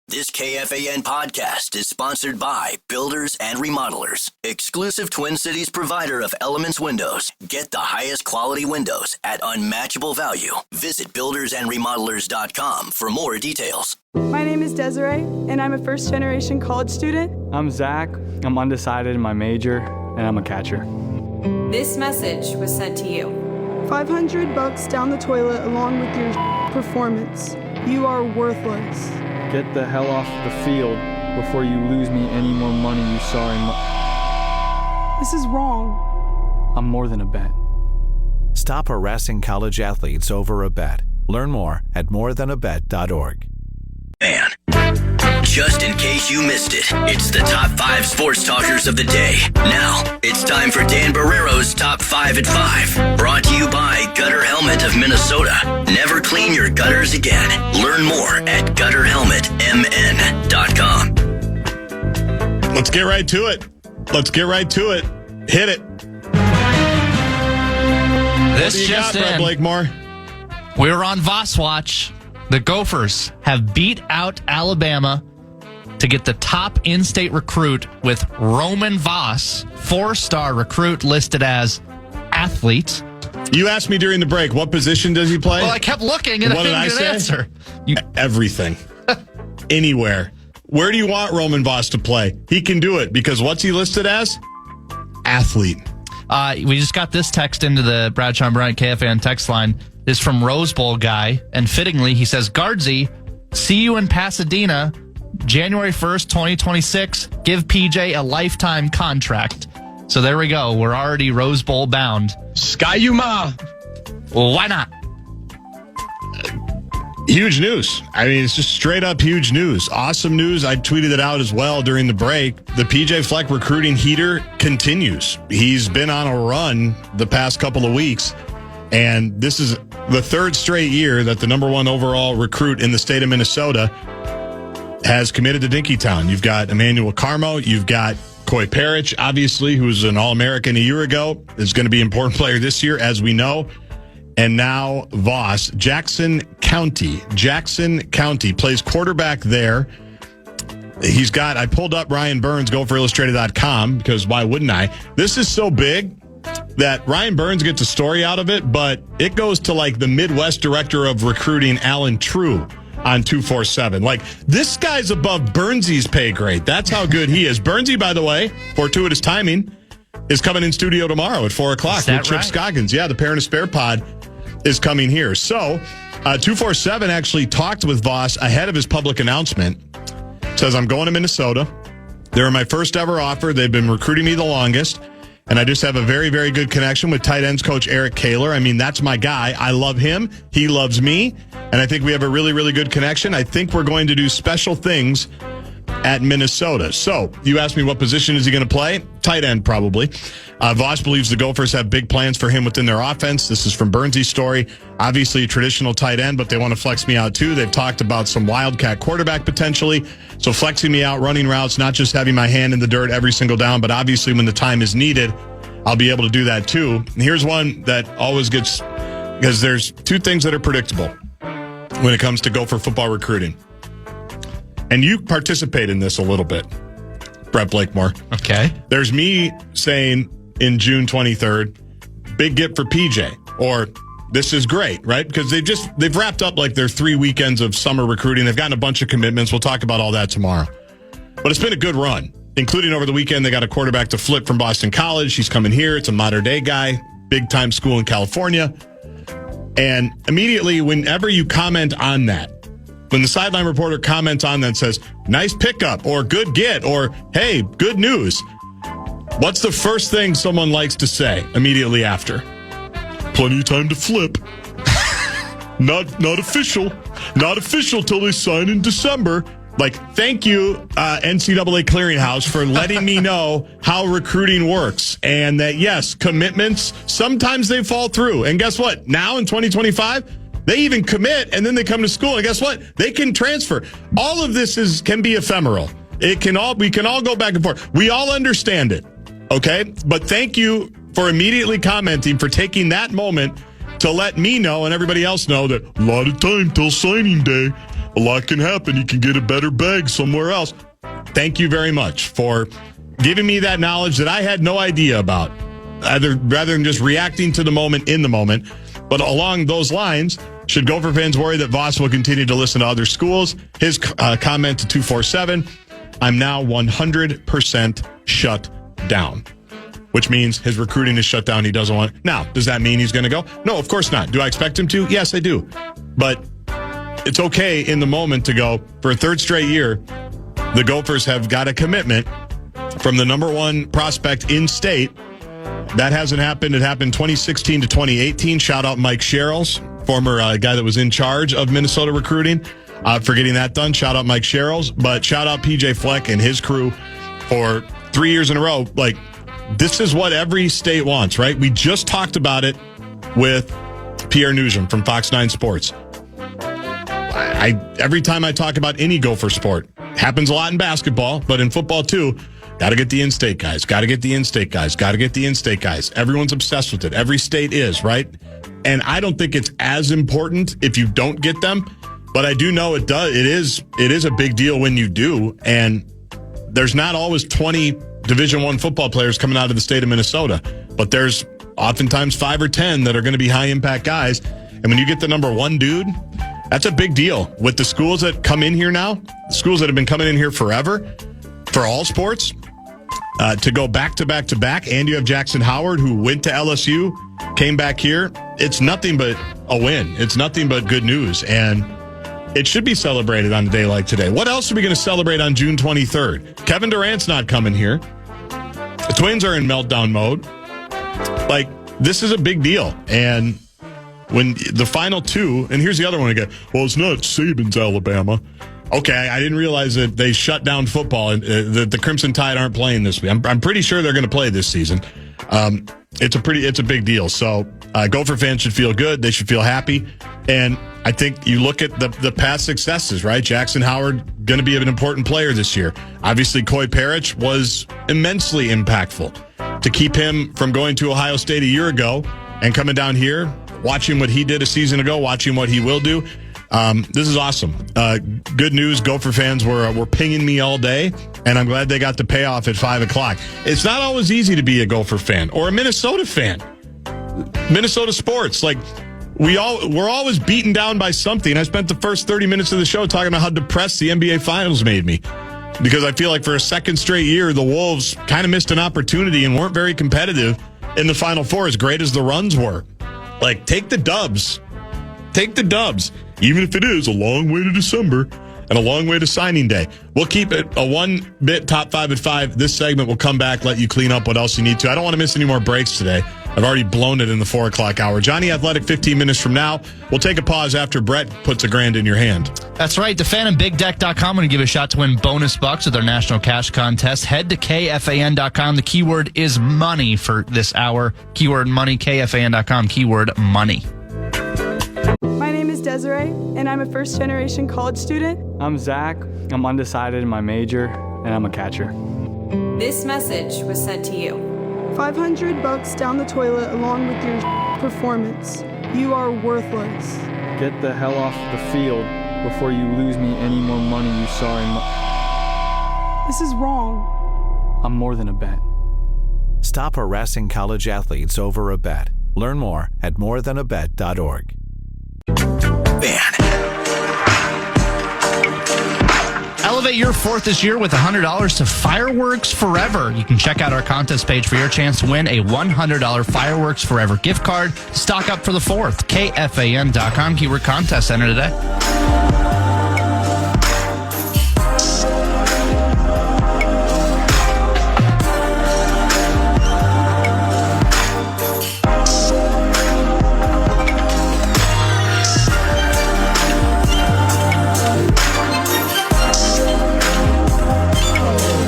This KFAN podcast is sponsored by Builders and Remodelers, exclusive Twin Cities provider of Elements Windows. Get the highest quality windows at unmatchable value. Visit buildersandremodelers.com for more details. My name is Desiree, and I'm a first-generation college student. I'm Zach. I'm undecided in my major, and I'm a catcher. This message was sent to you. $500 down the toilet along with your performance. You are worthless. Get the hell off the field before you lose me any more money, you sorry This is wrong. I'm more than a bet. Stop harassing college athletes over a bet. Learn more at morethanabet.org. Man, just in case you missed it, it's the top 5 sports talkers of the day. Now, it's time for Dan Barreiro's Top 5 at 5. Brought to you by Gutter Helmet of Minnesota. Never clean your gutters again. Learn more at gutterhelmetmn.com. Let's get right to it. Hit it. This just in. Blakemore? We were on Voss Watch. The Gophers have beat out Alabama to get the top in-state recruit with Roman Voss, 4-star recruit listed as athlete. You asked me during the break, what position does he play? Well, I kept looking and I didn't get an answer. Everything. Anywhere. Where do you want Roman Voss to play? He can do it because what's he listed as? Athlete. We just got this text into the Bradshaw and Bryant KFAN text line. This is from Rose Bowl guy, and fittingly, he says, Guardsy, see you in Pasadena, January 1st, 2026. Give PJ a lifetime contract. So there we go. We're already Rose Bowl bound. Sky-U-Ma. Well, why not? Huge news. I mean, it's just straight up huge news. Awesome news. I tweeted it out as well during the break. The PJ Fleck recruiting heater continues. He's been on a run the past couple of weeks, and this is the third straight year that the number 1 overall recruit in the state of Minnesota has committed to Dinkytown. You've got Emmanuel Carmo. You've got Coy Parrish, obviously, who's an All-American a year ago, is going to be an important player this year, as we know. And now Voss, Jackson County plays quarterback there. I pulled up Ryan Burns, GopherIllustrated.com, because why wouldn't I? This is so big that Ryan Burns gets a story out of it, but it goes to like the Midwest director of recruiting, Alan True, on 247. Like, this guy's above Burnsy's pay grade. That's how good he is. Burnsy, by the way, fortuitous timing, is coming in studio tomorrow at 4 o'clock with Chip Scoggins. Yeah, the Parent of Spare pod is coming here. So, 247 actually talked with Voss ahead of his public announcement. Says, I'm going to Minnesota. They were my first ever offer. They've been recruiting me the longest. And I just have a very, very good connection with tight ends coach Eric Kaler. I mean, that's my guy. I love him. He loves me. And I think we have a really, really good connection. I think we're going to do special things at Minnesota. So, you asked me what position is he going to play? Tight end, probably. Voss believes the Gophers have big plans for him within their offense. This is from Burnsy's story. Obviously, a traditional tight end, but they want to flex me out too. They've talked about some wildcat quarterback potentially. So flexing me out, running routes, not just having my hand in the dirt every single down, but obviously when the time is needed, I'll be able to do that too. And here's one that always gets, because there's 2 things that are predictable when it comes to Gopher football recruiting. And you participate in this a little bit, Brett Blakemore. Okay. There's me saying in June 23rd, big get for PJ, or this is great, right? Because they've wrapped up like their 3 weekends of summer recruiting. They've gotten a bunch of commitments. We'll talk about all that tomorrow. But it's been a good run, including over the weekend. They got a quarterback to flip from Boston College. He's coming here. It's a modern day guy, big time school in California. And immediately, whenever you comment on that, when the sideline reporter comments on that and says, nice pickup, or good get, or hey, good news, what's the first thing someone likes to say immediately after? Plenty of time to flip. Not official. Not official till they sign in December. Like, thank you, NCAA Clearinghouse, for letting me know how recruiting works. And that, yes, commitments, sometimes they fall through. And guess what? Now in 2025, they even commit, and then they come to school. And guess what? They can transfer. All of this can be ephemeral. We can all go back and forth. We all understand it, okay? But thank you for immediately commenting, for taking that moment to let me know and everybody else know that a lot of time till signing day. a lot can happen. He can get a better bag somewhere else. Thank you very much for giving me that knowledge that I had no idea about, rather than just reacting to the moment in the moment. But along those lines, should Gopher fans worry that Voss will continue to listen to other schools? His comment to 247, I'm now 100% shut down, which means his recruiting is shut down. He doesn't want. Now, does that mean he's going to go? No, of course not. Do I expect him to? Yes, I do. But it's okay in the moment to go. For a third straight year, the Gophers have got a commitment from the number one prospect in state. That hasn't happened. It happened 2016 to 2018. Shout out Mike Sherrills, former guy that was in charge of Minnesota recruiting, for getting that done. Shout out Mike Sherrills. But shout out PJ Fleck and his crew for 3 years in a row. Like, this is what every state wants, right? We just talked about it with Pierre Nugent from Fox 9 Sports. Every time I talk about any Gopher sport, happens a lot in basketball, but in football too, got to get the in-state guys, got to get the in-state guys, got to get the in-state guys. Everyone's obsessed with it. Every state is, right? And I don't think it's as important if you don't get them, but I do know it does. It is a big deal when you do, and there's not always 20 Division I football players coming out of the state of Minnesota, but there's oftentimes 5 or 10 that are going to be high-impact guys, and when you get the number one dude, that's a big deal. With the schools that come in here now, schools that have been coming in here forever, for all sports, to go back to back to back, and you have Jackson Howard, who went to LSU, came back here. It's nothing but a win. It's nothing but good news, and it should be celebrated on a day like today. What else are we going to celebrate on June 23rd? Kevin Durant's not coming here. The Twins are in meltdown mode. Like, this is a big deal, and when the final two, and here's the other one again. Well, it's not Saban's Alabama. Okay, I didn't realize that they shut down football and that the Crimson Tide aren't playing this week. I'm pretty sure they're going to play this season. It's a big deal. So Gopher fans should feel good. They should feel happy. And I think you look at the past successes, right? Jackson Howard going to be an important player this year. Obviously, Coy Parrish was immensely impactful to keep him from going to Ohio State a year ago and coming down here, watching what he did a season ago, watching what he will do. This is awesome. Good news. Gopher fans were pinging me all day, and I'm glad they got the payoff at 5 o'clock. It's not always easy to be a Gopher fan or a Minnesota fan. Minnesota sports, like, we're always beaten down by something. I spent the first 30 minutes of the show talking about how depressed the NBA Finals made me, because I feel like for a second straight year, the Wolves kind of missed an opportunity and weren't very competitive in the Final Four, as great as the runs were. Like, take the dubs. Take the dubs. Even if it is a long way to December and a long way to signing day. We'll keep it a one-bit top 5 at 5. This segment will come back, let you clean up what else you need to. I don't want to miss any more breaks today. I've already blown it in the 4 o'clock hour. Johnny Athletic, 15 minutes from now. We'll take a pause after Brett puts $1,000 in your hand. That's right. DeFan and BigDeck.com. going to give a shot to win bonus bucks with our national cash contest. Head to KFAN.com. The keyword is money for this hour. Keyword money, KFAN.com. Keyword money. My name is Desiree, and I'm a first-generation college student. I'm Zach. I'm undecided in my major, and I'm a catcher. This message was sent to you. $500 down the toilet along with your performance. You are worthless. Get the hell off the field before you lose me any more money, you sorry This is wrong. I'm more than a bet. Stop harassing college athletes over a bet. Learn more at morethanabet.org. Elevate your 4th this year with $100 to Fireworks Forever. You can check out our contest page for your chance to win a $100 Fireworks Forever gift card to stock up for the 4th. KFAN.com. Keyword contest. Enter today.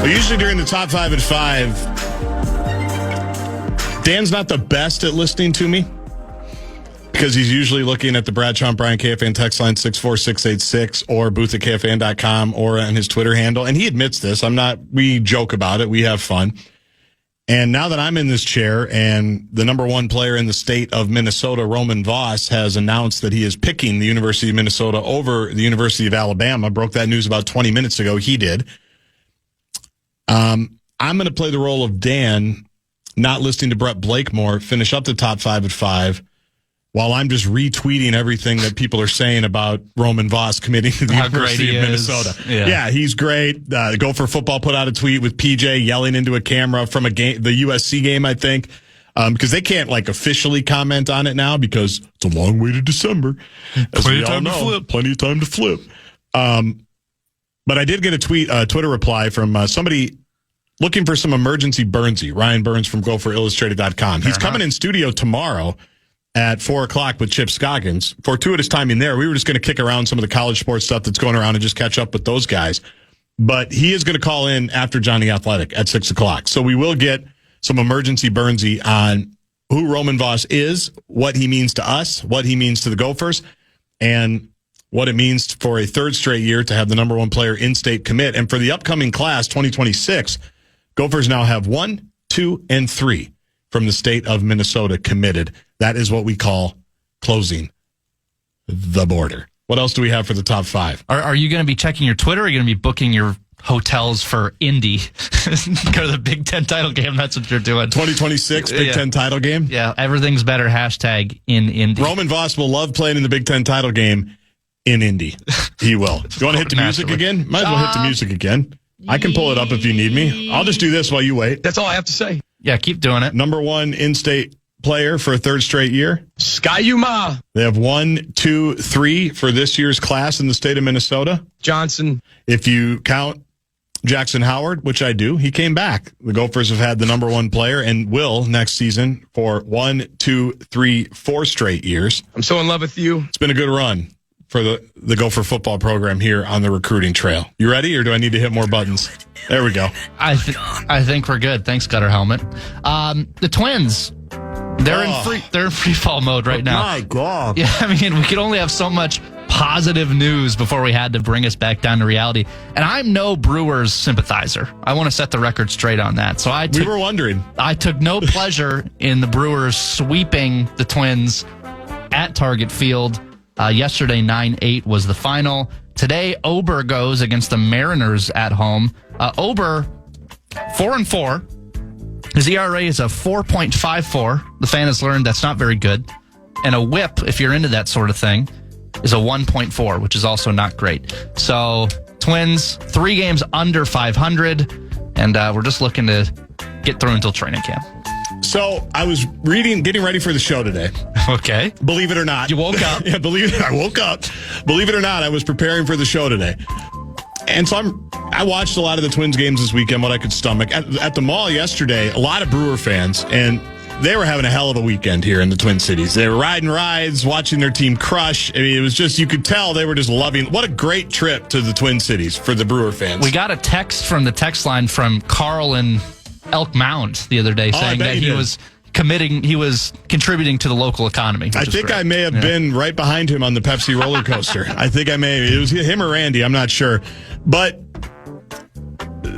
Usually during the top 5 at 5, Dan's not the best at listening to me because he's usually looking at the Bradshaw and Brian KFAN text line 64686 or booth at KFAN.com or on his Twitter handle. And he admits this. We joke about it. We have fun. And now that I'm in this chair and the number one player in the state of Minnesota, Roman Voss, has announced that he is picking the University of Minnesota over the University of Alabama, broke that news about 20 minutes ago. He did. I'm going to play the role of Dan, not listening to Brett Blakemore, finish up the top 5 at 5, while I'm just retweeting everything that people are saying about Roman Voss committing to the University of Minnesota. Yeah, he's great. Gopher Football put out a tweet with PJ yelling into a camera from the USC game, I think, because they can't officially comment on it now because it's a long way to December. Plenty of time to flip. Plenty of time to flip. But I did get a Twitter reply from somebody looking for some emergency Burnsy, Ryan Burns from GopherIllustrated.com. He's coming in studio tomorrow at 4 o'clock with Chip Scoggins. Fortuitous timing there. We were just going to kick around some of the college sports stuff that's going around and just catch up with those guys. But he is going to call in after Johnny Athletic at 6 o'clock. So we will get some emergency Burnsy on who Roman Voss is, what he means to us, what he means to the Gophers, and what it means for a third straight year to have the number one player in-state commit. And for the upcoming class, 2026, Gophers now have 1, 2, and 3 from the state of Minnesota committed. That is what we call closing the border. What else do we have for the top 5? Are you going to be checking your Twitter, or are you going to be booking your hotels for Indy? Go to the Big Ten title game. That's what you're doing. 2026 Big Ten title game? Yeah, everything's better. # in Indy. Roman Voss will love playing in the Big Ten title game in Indy. He will. You want to hit the music again? Might as well hit the music again. I can pull it up if you need me. I'll just do this while you wait. That's all I have to say. Yeah, keep doing it. Number one in-state player for a third straight year. Sky-U-Ma. They have 1, 2, 3 for this year's class in the state of Minnesota. Johnson. If you count Jackson Howard, which I do, he came back. The Gophers have had the number one player and will next season for 1, 2, 3, 4 straight years. I'm so in love with you. It's been a good run for the Gopher football program here on the recruiting trail. You ready, or do I need to hit more buttons? There we go. I think we're good. Thanks, Gutter Helmet. The Twins, they're in free fall mode right now. My God. Yeah, I mean, we could only have so much positive news before we had to bring us back down to reality. And I'm no Brewers sympathizer. I want to set the record straight on that. So we were wondering. I took no pleasure in the Brewers sweeping the Twins at Target Field. Yesterday, 9-8 was the final. Today, Ober goes against the Mariners at home. Ober, 4-4. His ERA is a 4.54. The fan has learned that's not very good. And a whip, if you're into that sort of thing, is a 1.4, which is also not great. So, Twins, 3 games under 500, and we're just looking to get through until training camp. So I was getting ready for the show today. Okay. Believe it or not. You woke up. Yeah, I woke up. Believe it or not, I was preparing for the show today. And so I watched a lot of the Twins games this weekend, what I could stomach. At the mall yesterday, a lot of Brewer fans, and they were having a hell of a weekend here in the Twin Cities. They were riding rides, watching their team crush. I mean, it was just, you could tell they were just loving. What a great trip to the Twin Cities for the Brewer fans. We got a text from the text line from Carl in Elk Mound the other day saying that he was contributing to the local economy. I think I may have been right behind him on the Pepsi roller coaster. I think I may. It was him or Randy. I'm not sure. But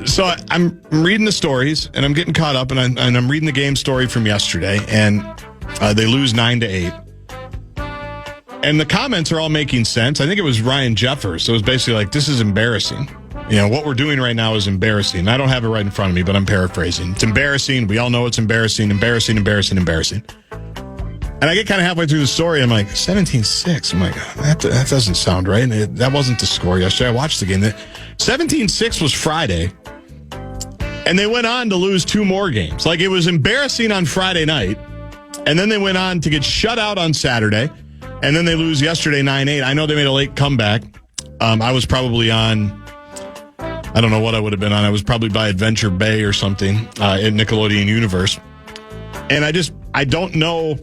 so I'm reading the stories and I'm getting caught up, and I'm reading the game story from yesterday, and they lose 9-8. And the comments are all making sense. I think it was Ryan Jeffers. So it was basically like, this is embarrassing. You know, what we're doing right now is embarrassing. I don't have it right in front of me, but I'm paraphrasing. It's embarrassing. We all know it's embarrassing. Embarrassing. And I get kind of halfway through the story. I'm like, 17-6. I'm like, that doesn't sound right. And that wasn't the score yesterday. I watched the game. 17-6 was Friday. And they went on to lose 2 more games. Like, it was embarrassing on Friday night. And then they went on to get shut out on Saturday. And then they lose yesterday 9-8. I know they made a late comeback. I was probably on, I don't know what I would have been on. I was probably by Adventure Bay or something in Nickelodeon Universe. And I don't know.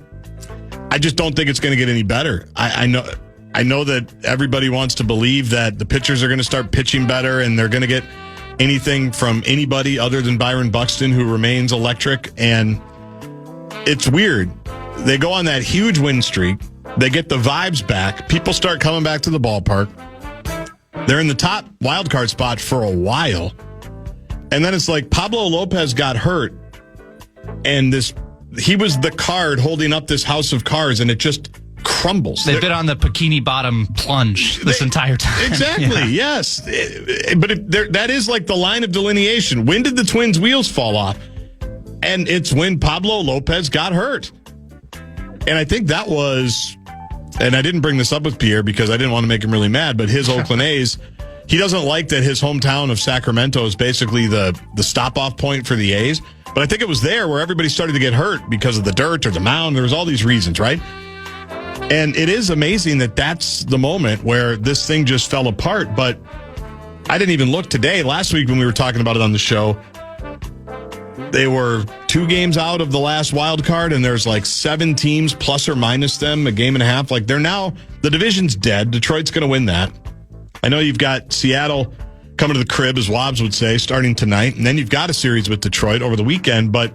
I just don't think it's going to get any better. I know that everybody wants to believe that the pitchers are going to start pitching better and they're going to get anything from anybody other than Byron Buxton, who remains electric. And it's weird. They go on that huge win streak. They get the vibes back. People start coming back to the ballpark. They're in the top wildcard spot for a while. And then it's like Pablo Lopez got hurt and he was the card holding up this house of cards, and it just crumbles. They've been on the bikini bottom plunge this entire time. Exactly, yes. But that is like the line of delineation. When did the Twins' wheels fall off? And it's when Pablo Lopez got hurt. And I think that was, and I didn't bring this up with Pierre because I didn't want to make him really mad, but his Oakland A's, he doesn't like that his hometown of Sacramento is basically the stop-off point for the A's. But I think it was there where everybody started to get hurt because of the dirt or the mound. There was all these reasons, right? And it is amazing that that's the moment where this thing just fell apart. But I didn't even look today. Last week when we were talking about it on the show, they were 2 games out of the last wild card, and there's like 7 teams plus or minus them, a game and a half. Like they're now, the division's dead. Detroit's going to win that. I know you've got Seattle coming to the crib, as Wobbs would say, starting tonight. And then you've got a series with Detroit over the weekend. But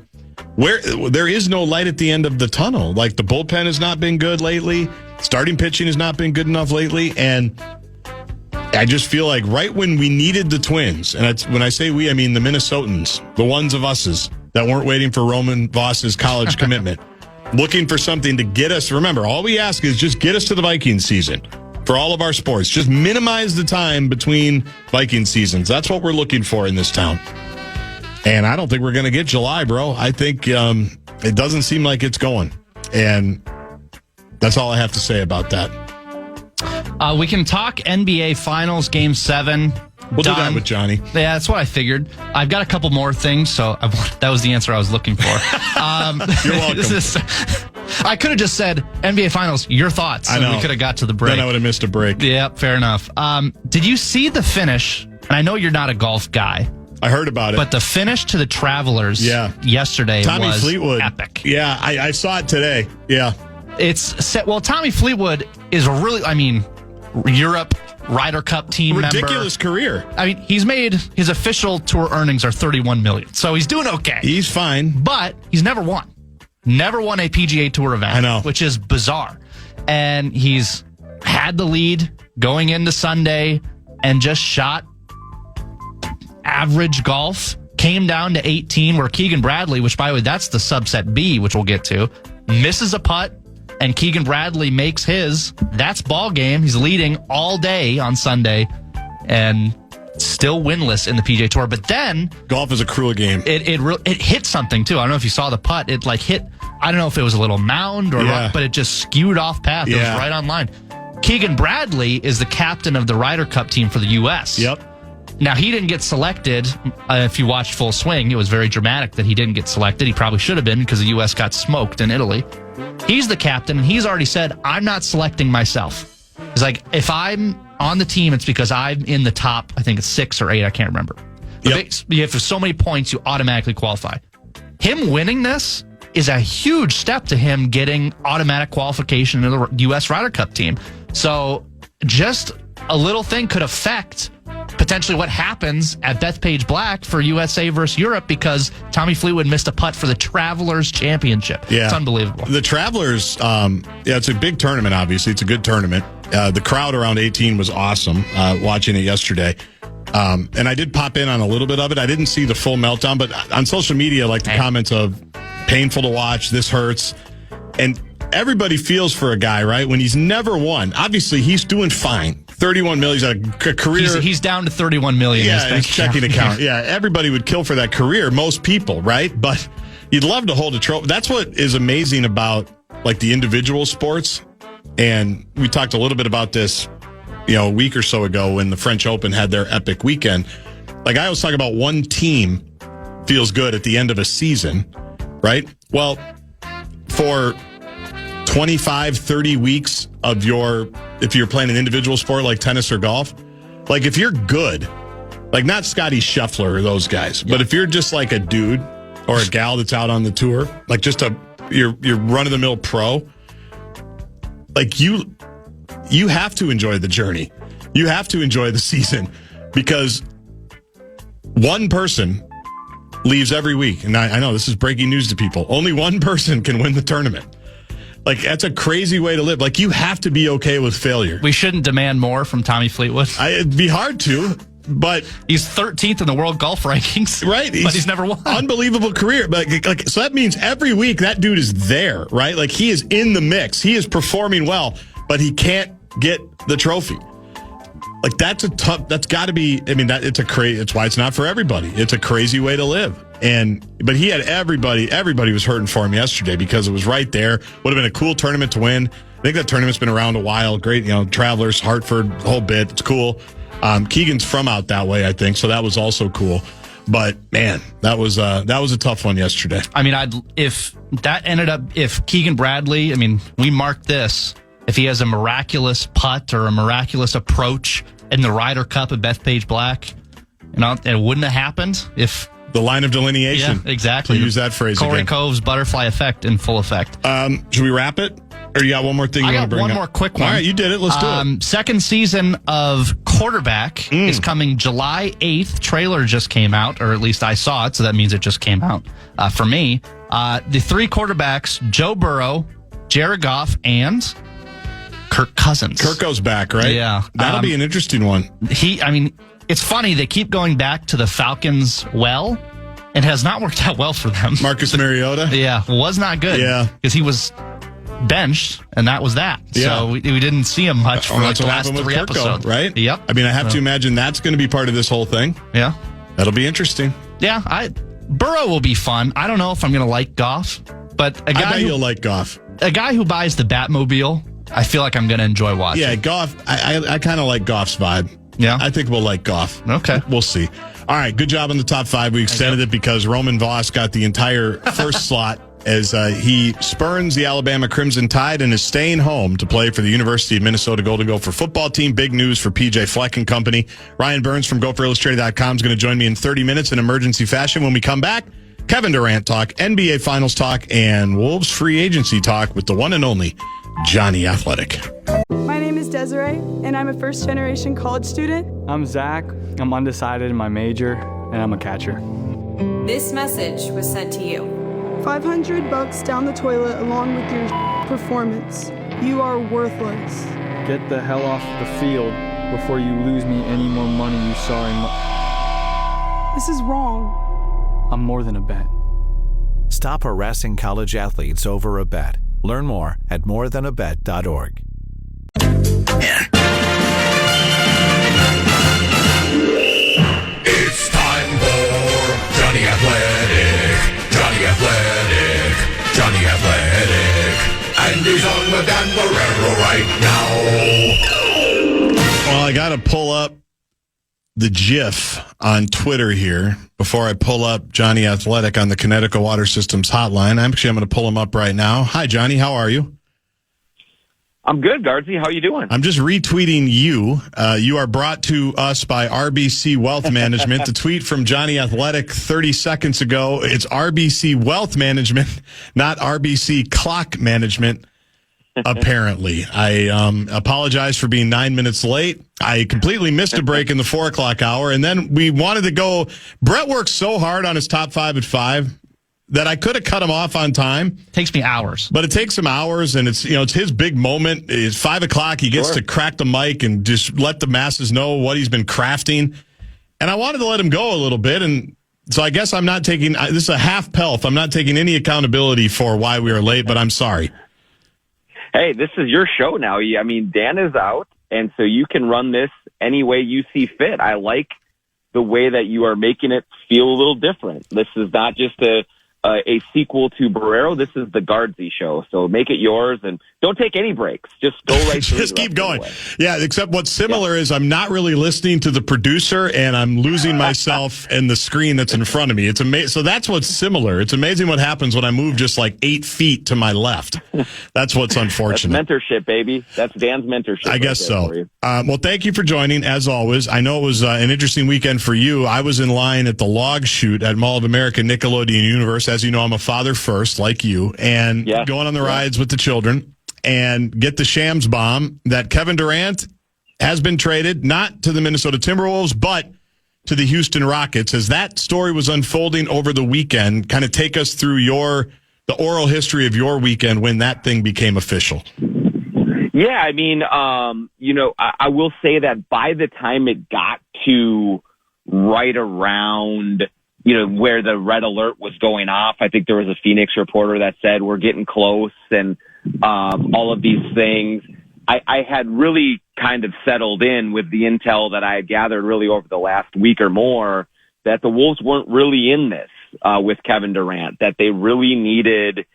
where there is no light at the end of the tunnel. Like the bullpen has not been good lately. Starting pitching has not been good enough lately. And I just feel like right when we needed the Twins, and when I say we, I mean the Minnesotans, the ones of us's that weren't waiting for Roman Voss's college commitment, looking for something to get us. Remember, all we ask is just get us to the Vikings season for all of our sports. Just minimize the time between Viking seasons. That's what we're looking for in this town. And I don't think we're going to get July, bro. I think it doesn't seem like it's going. And that's all I have to say about that. We can talk NBA Finals Game 7. We'll do that with Jonny. Yeah, that's what I figured. I've got a couple more things, so that was the answer I was looking for. You're welcome. I could have just said NBA Finals, your thoughts. I know. And we could have got to the break. Then I would have missed a break. Yeah, fair enough. Did you see the finish? And I know you're not a golf guy. I heard about it. But the finish to the Travelers yesterday Tommy was Fleetwood. Epic. Yeah, I saw it today. Yeah. It's set. Well, Tommy Fleetwood is Europe Ryder Cup team ridiculous member. Career. I mean, he's made his official tour earnings are $31 million. So he's doing okay. He's fine. But he's never won. Never won a PGA Tour event. I know. Which is bizarre. And he's had the lead going into Sunday and just shot average golf. Came down to 18 where Keegan Bradley, which by the way, that's the subset B, which we'll get to, misses a putt. And Keegan Bradley makes his. That's ball game. He's leading all day on Sunday and still winless in the PGA Tour. But then golf is a cruel game. It hit something too. I don't know if you saw the putt. It like hit. I don't know if it was a little mound or what, but it just skewed off path. It was right on line. Keegan Bradley is the captain of the Ryder Cup team for the U.S. Yep. Now, he didn't get selected. If you watched Full Swing, it was very dramatic that he didn't get selected. He probably should have been because the U.S. got smoked in Italy. He's the captain, and he's already said, I'm not selecting myself. He's like, if I'm on the team, it's because I'm in the top, I think it's 6 or 8, I can't remember. Yep. You have so many points, you automatically qualify. Him winning this is a huge step to him getting automatic qualification into the U.S. Ryder Cup team. So just a little thing could affect potentially what happens at Bethpage Black for USA versus Europe because Tommy Fleetwood missed a putt for the Travelers Championship. Yeah. It's unbelievable. The Travelers, it's a big tournament, obviously. It's a good tournament. The crowd around 18 was awesome watching it yesterday. And I did pop in on a little bit of it. I didn't see the full meltdown, but on social media, like the comments of painful to watch, this hurts. And everybody feels for a guy, right? When he's never won. Obviously, he's doing fine. 31 million. He's had a career. He's down to 31 million. Yeah, his checking account. Yeah, everybody would kill for that career. Most people, right? But you'd love to hold a trophy. That's what is amazing about like the individual sports. And we talked a little bit about this, a week or so ago when the French Open had their epic weekend. Like I always talk about one team feels good at the end of a season, right? Well, for 25, 30 weeks of if you're playing an individual sport like tennis or golf, like if you're good, like not Scotty Scheffler or those guys, but if you're just like a dude or a gal that's out on the tour, like just you're run-of-the-mill pro, like you have to enjoy the journey. You have to enjoy the season because one person leaves every week. And I know this is breaking news to people. Only one person can win the tournament. Like, that's a crazy way to live. Like, you have to be okay with failure. We shouldn't demand more from Tommy Fleetwood. It'd be hard to. But he's 13th in the world golf rankings. Right. But he's never won. Unbelievable career. But so that means every week that dude is there, right? Like he is in the mix. He is performing well, but he can't get the trophy. Like that's got to be, I mean, it's why it's not for everybody. It's a crazy way to live. But he had everybody was hurting for him yesterday because it was right there. Would have been a cool tournament to win. I think that tournament's been around a while. Great, Travelers, Hartford, the whole bit. It's cool. Keegan's from out that way, I think. So that was also cool. But man, that was a tough one yesterday. I mean, if Keegan Bradley, I mean, we marked this. If he has a miraculous putt or a miraculous approach in the Ryder Cup at Bethpage Black, it wouldn't have happened if the line of delineation. Yeah, exactly. To use that phrase Corey again. Cove's butterfly effect in full effect. Should we wrap it? Or you got one more thing you want to bring up? I got one more quick one. All right, you did it. Let's do it. Second season of Quarterback is coming July 8th. Trailer just came out, or at least I saw it, so that means it just came out for me. The three quarterbacks, Joe Burrow, Jared Goff, and Kirk Cousins. Kirk goes back, right? Yeah. That'll be an interesting one. It's funny. They keep going back to the Falcons well. It has not worked out well for them. Marcus Mariota? Yeah, was not good. Yeah. Because he was benched, and that was that. Yeah. So we didn't see him much for the last 3 episodes. Right? Yep. I mean, I have to imagine that's going to be part of this whole thing. Yeah. That'll be interesting. Yeah, Burrow will be fun. I don't know if I'm going to like Goff, but I bet you'll like Goff. A guy who buys the Batmobile, I feel like I'm going to enjoy watching. Yeah, Goff. I kind of like Goff's vibe. Yeah. I think we'll like Goff. Okay. We'll see. All right, good job on the top 5. We extended it because Roman Voss got the entire first slot as he spurns the Alabama Crimson Tide and is staying home to play for the University of Minnesota Golden Gopher football team. Big news for PJ Fleck and company. Ryan Burns from GopherIllustrated.com is going to join me in 30 minutes in emergency fashion. When we come back, Kevin Durant talk, NBA Finals talk, and Wolves free agency talk with the one and only Jonny Athletic. My name is Desiree, and I'm a first-generation college student. I'm Zach. I'm undecided in my major, and I'm a catcher. This message was sent to you. $500 down the toilet along with your performance. You are worthless. Get the hell off the field before you lose me any more money you saw in This is wrong. I'm more than a bet. Stop harassing college athletes over a bet. Learn more at morethanabet.org. It's time for Jonny Athletic, Jonny Athletic, Jonny Athletic. And he's on with Dan Barreiro right now. Well, I got to pull up the GIF on Twitter here before I pull up Jonny Athletic on the Connecticut Water Systems hotline. I'm going to pull him up right now. Hi, Jonny. How are you? I'm good, Guardsy. How are you doing? I'm just retweeting you. You are brought to us by RBC Wealth Management. The tweet from Jonny Athletic 30 seconds ago. It's RBC Wealth Management, not RBC Clock Management. Apparently, I apologize for being 9 minutes late. I completely missed a break in the 4 o'clock hour, and then we wanted to go. Brett works so hard on his top 5 at 5 that I could have cut him off on time. Takes me hours, but it takes him hours, and it's his big moment. It's 5 o'clock. He gets to crack the mic and just let the masses know what he's been crafting. And I wanted to let him go a little bit, and so I guess I'm not taking. This is a half pelf. I'm not taking any accountability for why we are late, but I'm sorry. Hey, this is your show now. I mean, Dan is out, and so you can run this any way you see fit. I like the way that you are making it feel a little different. This is not just a sequel to Barreiro. This is the Guardsy show. So make it yours and don't take any breaks. Just go right through. Just keep going. Yeah, except what's similar is I'm not really listening to the producer and I'm losing myself in the screen that's in front of me. It's amazing. So that's what's similar. It's amazing what happens when I move just like 8 feet to my left. That's what's unfortunate. That's mentorship, baby. That's Dan's mentorship. I guess so. Well, thank you for joining, as always. I know it was an interesting weekend for you. I was in line at the log shoot at Mall of America Nickelodeon Universe. As you know, I'm a father first, like you, and going on the rides with the children and get the shams bomb that Kevin Durant has been traded, not to the Minnesota Timberwolves, but to the Houston Rockets. As that story was unfolding over the weekend, kind of take us through the oral history of your weekend when that thing became official. Yeah, I mean, I will say that by the time it got to right around, where the red alert was going off. I think there was a Phoenix reporter that said we're getting close and all of these things. I had really kind of settled in with the intel that I had gathered really over the last week or more that the Wolves weren't really in this with Kevin Durant, that they really needed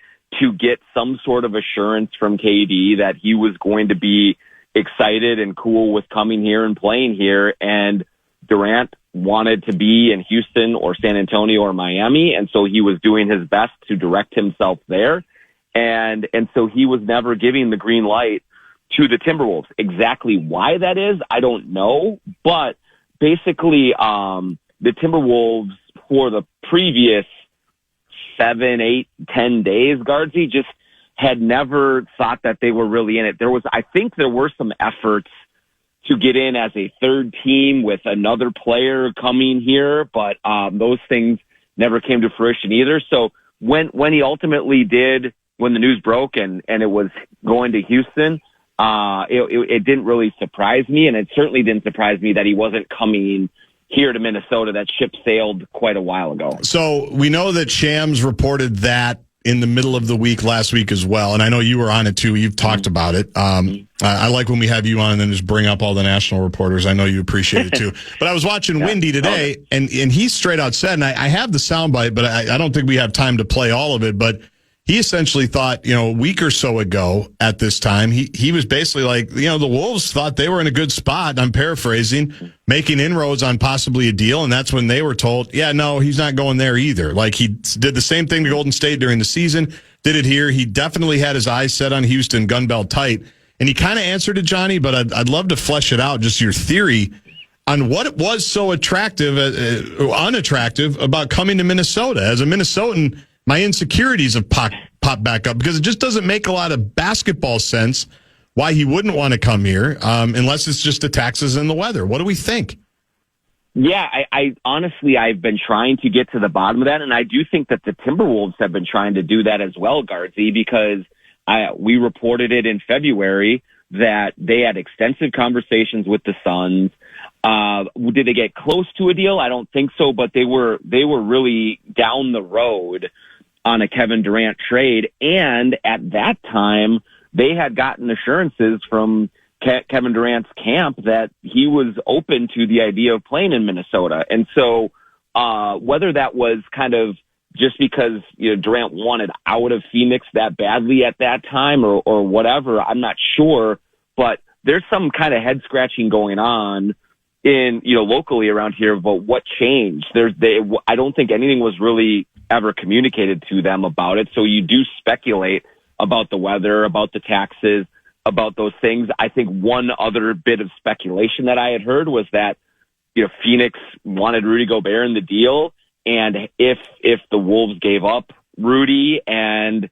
to get some sort of assurance from KD that he was going to be excited and cool with coming here and playing here. And Durant wanted to be in Houston or San Antonio or Miami, and so he was doing his best to direct himself there. And so he was never giving the green light to the Timberwolves. Exactly why that is, I don't know. But basically, the Timberwolves for the previous 7, 8, 10 days, Guardsy, just had never thought that they were really in it. I think there were some efforts to get in as a third team with another player coming here, but those things never came to fruition either. So when he ultimately did, when the news broke and it was going to Houston, it didn't really surprise me, and it certainly didn't surprise me that he wasn't coming here to Minnesota. That ship sailed quite a while ago. So we know that Shams reported that in the middle of the week last week as well, and I know you were on it too. You've talked about it. I like when we have you on and then just bring up all the national reporters. I know you appreciate it too. But I was watching Windy today, and he straight out said, and I have the soundbite, but I don't think we have time to play all of it, but he essentially thought, a week or so ago at this time, he was basically like, the Wolves thought they were in a good spot. I'm paraphrasing, making inroads on possibly a deal. And that's when they were told, yeah, no, he's not going there either. Like he did the same thing to Golden State during the season, did it here. He definitely had his eyes set on Houston, gun belt tight. And he kind of answered it, Johnny, but I'd love to flesh it out, just your theory on what was so attractive, unattractive about coming to Minnesota. As a Minnesotan, my insecurities have popped back up because it just doesn't make a lot of basketball sense why he wouldn't want to come here unless it's just the taxes and the weather. What do we think? Yeah, I honestly, I've been trying to get to the bottom of that, and I do think that the Timberwolves have been trying to do that as well, Guardsy, because we reported it in February that they had extensive conversations with the Suns. Did they get close to a deal? I don't think so, but they were really down the road on a Kevin Durant trade. And at that time, they had gotten assurances from Kevin Durant's camp that he was open to the idea of playing in Minnesota. And so whether that was kind of just because Durant wanted out of Phoenix that badly at that time or whatever, I'm not sure. But there's some kind of head scratching going on in locally around here about what changed. I don't think anything was really ever communicated to them about it. So you do speculate about the weather, about the taxes, about those things. I think one other bit of speculation that I had heard was that Phoenix wanted Rudy Gobert in the deal, and if the Wolves gave up Rudy and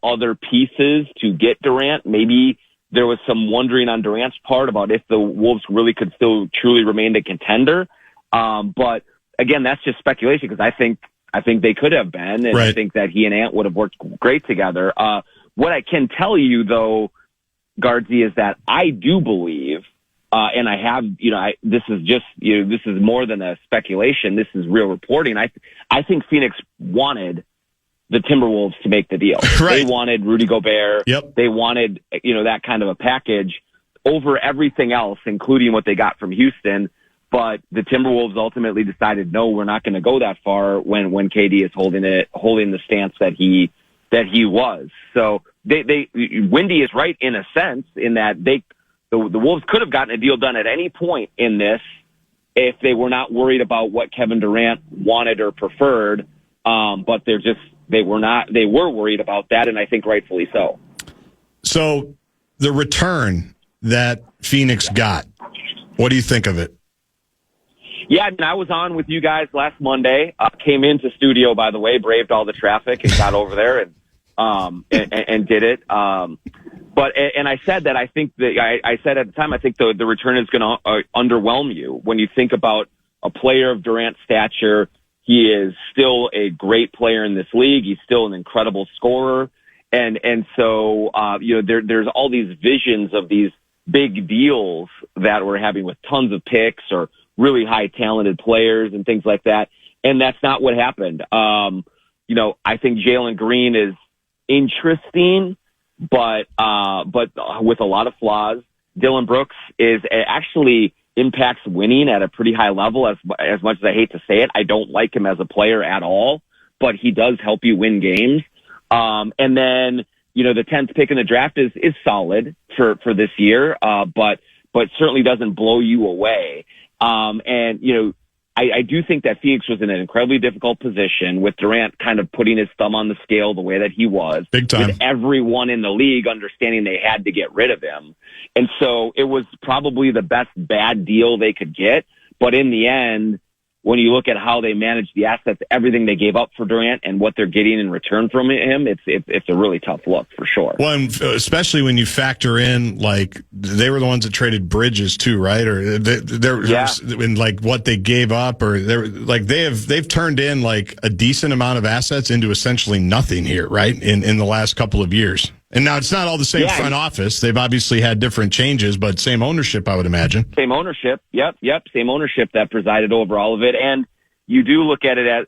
other pieces to get Durant, maybe there was some wondering on Durant's part about if the Wolves really could still truly remain a contender. But again, that's just speculation because I think they could have been, and right. I think that he and Ant would have worked great together. What I can tell you though, Guardsy, is that I do believe, and I have, this is just, this is more than a speculation. This is real reporting. I think Phoenix wanted the Timberwolves to make the deal. Right. They wanted Rudy Gobert. Yep. They wanted, that kind of a package over everything else, including what they got from Houston. But the Timberwolves ultimately decided, no, we're not going to go that far when KD is holding the stance that he was. So Windy is right in a sense in that the Wolves could have gotten a deal done at any point in this if they were not worried about what Kevin Durant wanted or preferred. But they were worried about that, and I think rightfully so. So the return that Phoenix got, what do you think of it? Yeah, I was on with you guys last Monday. Came into studio, by the way, braved all the traffic and got over there and did it. But I said that I think that I said at the time I think the return is going to underwhelm you when you think about a player of Durant's stature. He is still a great player in this league. He's still an incredible scorer. And so, there's all these visions of these big deals that we're having with tons of picks or really high talented players and things like that. And that's not what happened. I think Jalen Green is interesting, but with a lot of flaws. Dylan Brooks is actually impacts winning at a pretty high level. As much as I hate to say it, I don't like him as a player at all, but he does help you win games. And then, the 10th pick in the draft is solid for this year, but certainly doesn't blow you away. I do think that Phoenix was in an incredibly difficult position with Durant kind of putting his thumb on the scale the way that he was. Big time. With everyone in the league understanding they had to get rid of him. And so it was probably the best bad deal they could get. But in the end, when you look at how they managed the assets, everything they gave up for Durant and what they're getting in return from him, it's a really tough look for sure. Well, and especially when you factor in, like, they were the ones that traded Bridges too, right? Or in like what they gave up, or they've turned in like a decent amount of assets into essentially nothing here, right? In the last couple of years. And now it's not all the same front office. They've obviously had different changes, but same ownership, I would imagine. Same ownership. Yep. Same ownership that presided over all of it. And you do look at it as,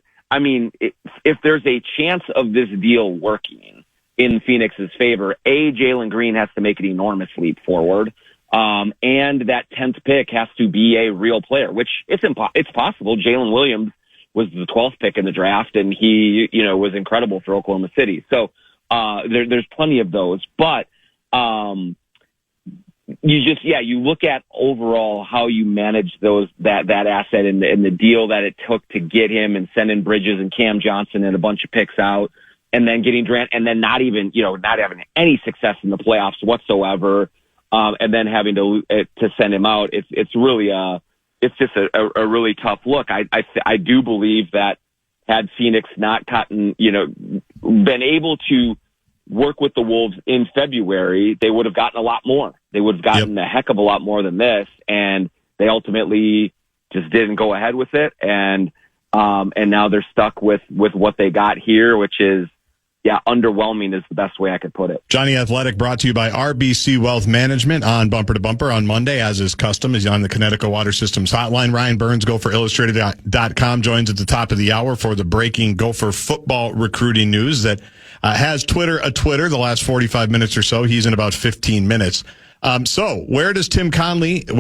if there's a chance of this deal working in Phoenix's favor, Jalen Green has to make an enormous leap forward. And that 10th pick has to be a real player, which it's possible. Jalen Williams was the 12th pick in the draft, and he, was incredible for Oklahoma City. So, there's plenty of those, but you look at overall how you manage that asset and the deal that it took to get him and send in Bridges and Cam Johnson and a bunch of picks out, and then getting Durant, and then not having any success in the playoffs whatsoever, and then having to send him out. It's really it's just a really tough look. I do believe that had Phoenix not been able to work with the Wolves in February, they would have gotten a lot more. They would have gotten a heck of a lot more than this, and they ultimately just didn't go ahead with it. And now they're stuck with what they got here, which is, underwhelming is the best way I could put it. Jonny Athletic brought to you by RBC Wealth Management on Bumper to Bumper on Monday, as is custom, is on the Connecticut Water Systems hotline. Ryan Burns, GopherIllustrated.com, joins at the top of the hour for the breaking Gopher football recruiting news that has Twitter the last 45 minutes or so. He's in about 15 minutes. So where do Tim Conley and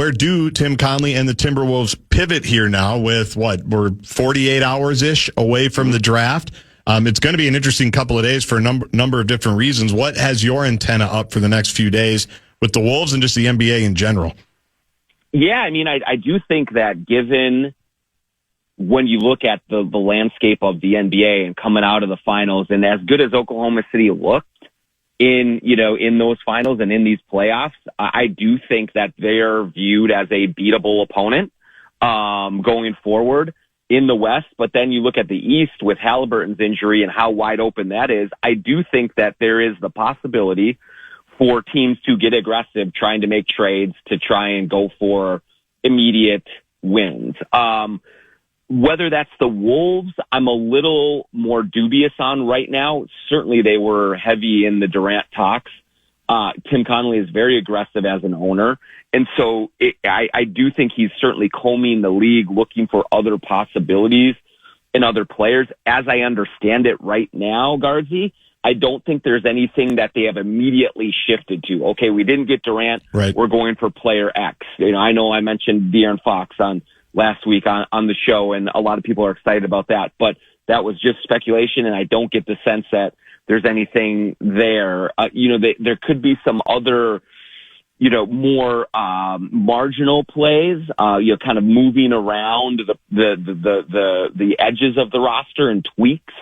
the Timberwolves pivot here now with we're 48 hours-ish away from the draft? It's going to be an interesting couple of days for a number of different reasons. What has your antenna up for the next few days with the Wolves and just the NBA in general? Yeah, I do think that given when you look at the landscape of the NBA and coming out of the finals, and as good as Oklahoma City looked in those finals and in these playoffs, I do think that they're viewed as a beatable opponent going forward in the West. But then you look at the East with Halliburton's injury and how wide open that is. I do think that there is the possibility for teams to get aggressive trying to make trades to try and go for immediate wins. Whether that's the Wolves, I'm a little more dubious on right now. Certainly they were heavy in the Durant talks. Tim Conley is very aggressive as an owner. And so I do think he's certainly combing the league, looking for other possibilities in other players. As I understand it right now, Guardsy, I don't think there's anything that they have immediately shifted to. Okay, we didn't get Durant. Right. We're going for player X. I know I mentioned De'Aaron Fox on last week on the show, and a lot of people are excited about that. But that was just speculation, and I don't get the sense that there's anything there. There could be some other, more marginal plays, kind of moving around the edges of the roster and tweaks.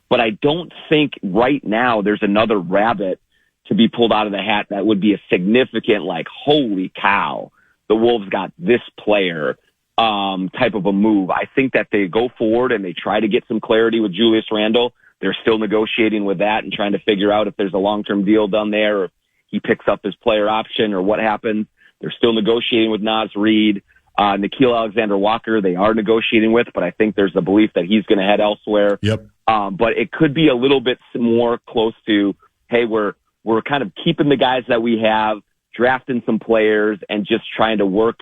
But I don't think right now there's another rabbit to be pulled out of the hat that would be a significant, holy cow, the Wolves got this player type of a move. I think that they go forward and they try to get some clarity with Julius Randle. They're still negotiating with that and trying to figure out if there's a long-term deal done there, or if he picks up his player option or what happens. They're still negotiating with Naz Reid. Nickeil Alexander-Walker, they are negotiating with, but I think there's a belief that he's going to head elsewhere. Yep. But it could be a little bit more close to, hey, we're kind of keeping the guys that we have, drafting some players, and just trying to work,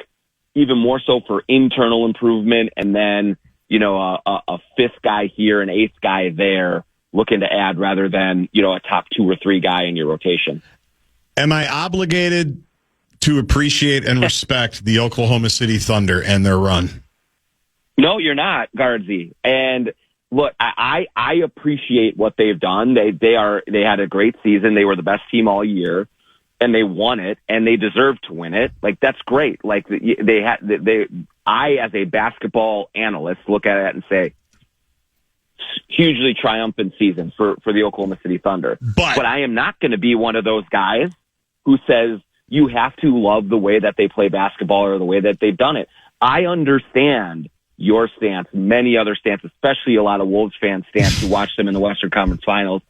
even more so for internal improvement, and then, a fifth guy here, an eighth guy there looking to add rather than, a top 2 or 3 guy in your rotation. Am I obligated to appreciate and respect the Oklahoma City Thunder and their run? No, you're not, Guardsy. And look, I appreciate what they've done. They had a great season. They were the best team all year, and they won it, and they deserve to win it. Like, that's great. Like, I, as a basketball analyst, look at it and say, hugely triumphant season for the Oklahoma City Thunder. But I am not going to be one of those guys who says you have to love the way that they play basketball or the way that they've done it. I understand your stance, many other stance, especially a lot of Wolves fan stance who watch them in the Western Conference Finals,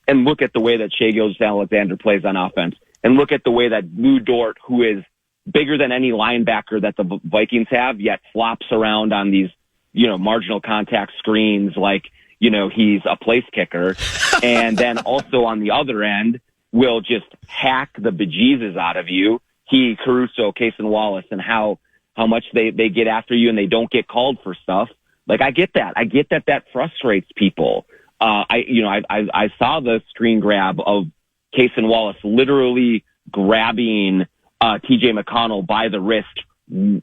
and look at the way that Shai Gilgeous-Alexander plays on offense, and look at the way that Lou Dort, who is bigger than any linebacker that the Vikings have, yet flops around on these, marginal contact screens like, he's a place kicker. And then also on the other end will just hack the bejesus out of you. He, Caruso, Cason Wallace, and how much they get after you and they don't get called for stuff. Like, I get that. I get that frustrates people. I saw the screen grab of Cason Wallace literally grabbing TJ McConnell by the wrist 2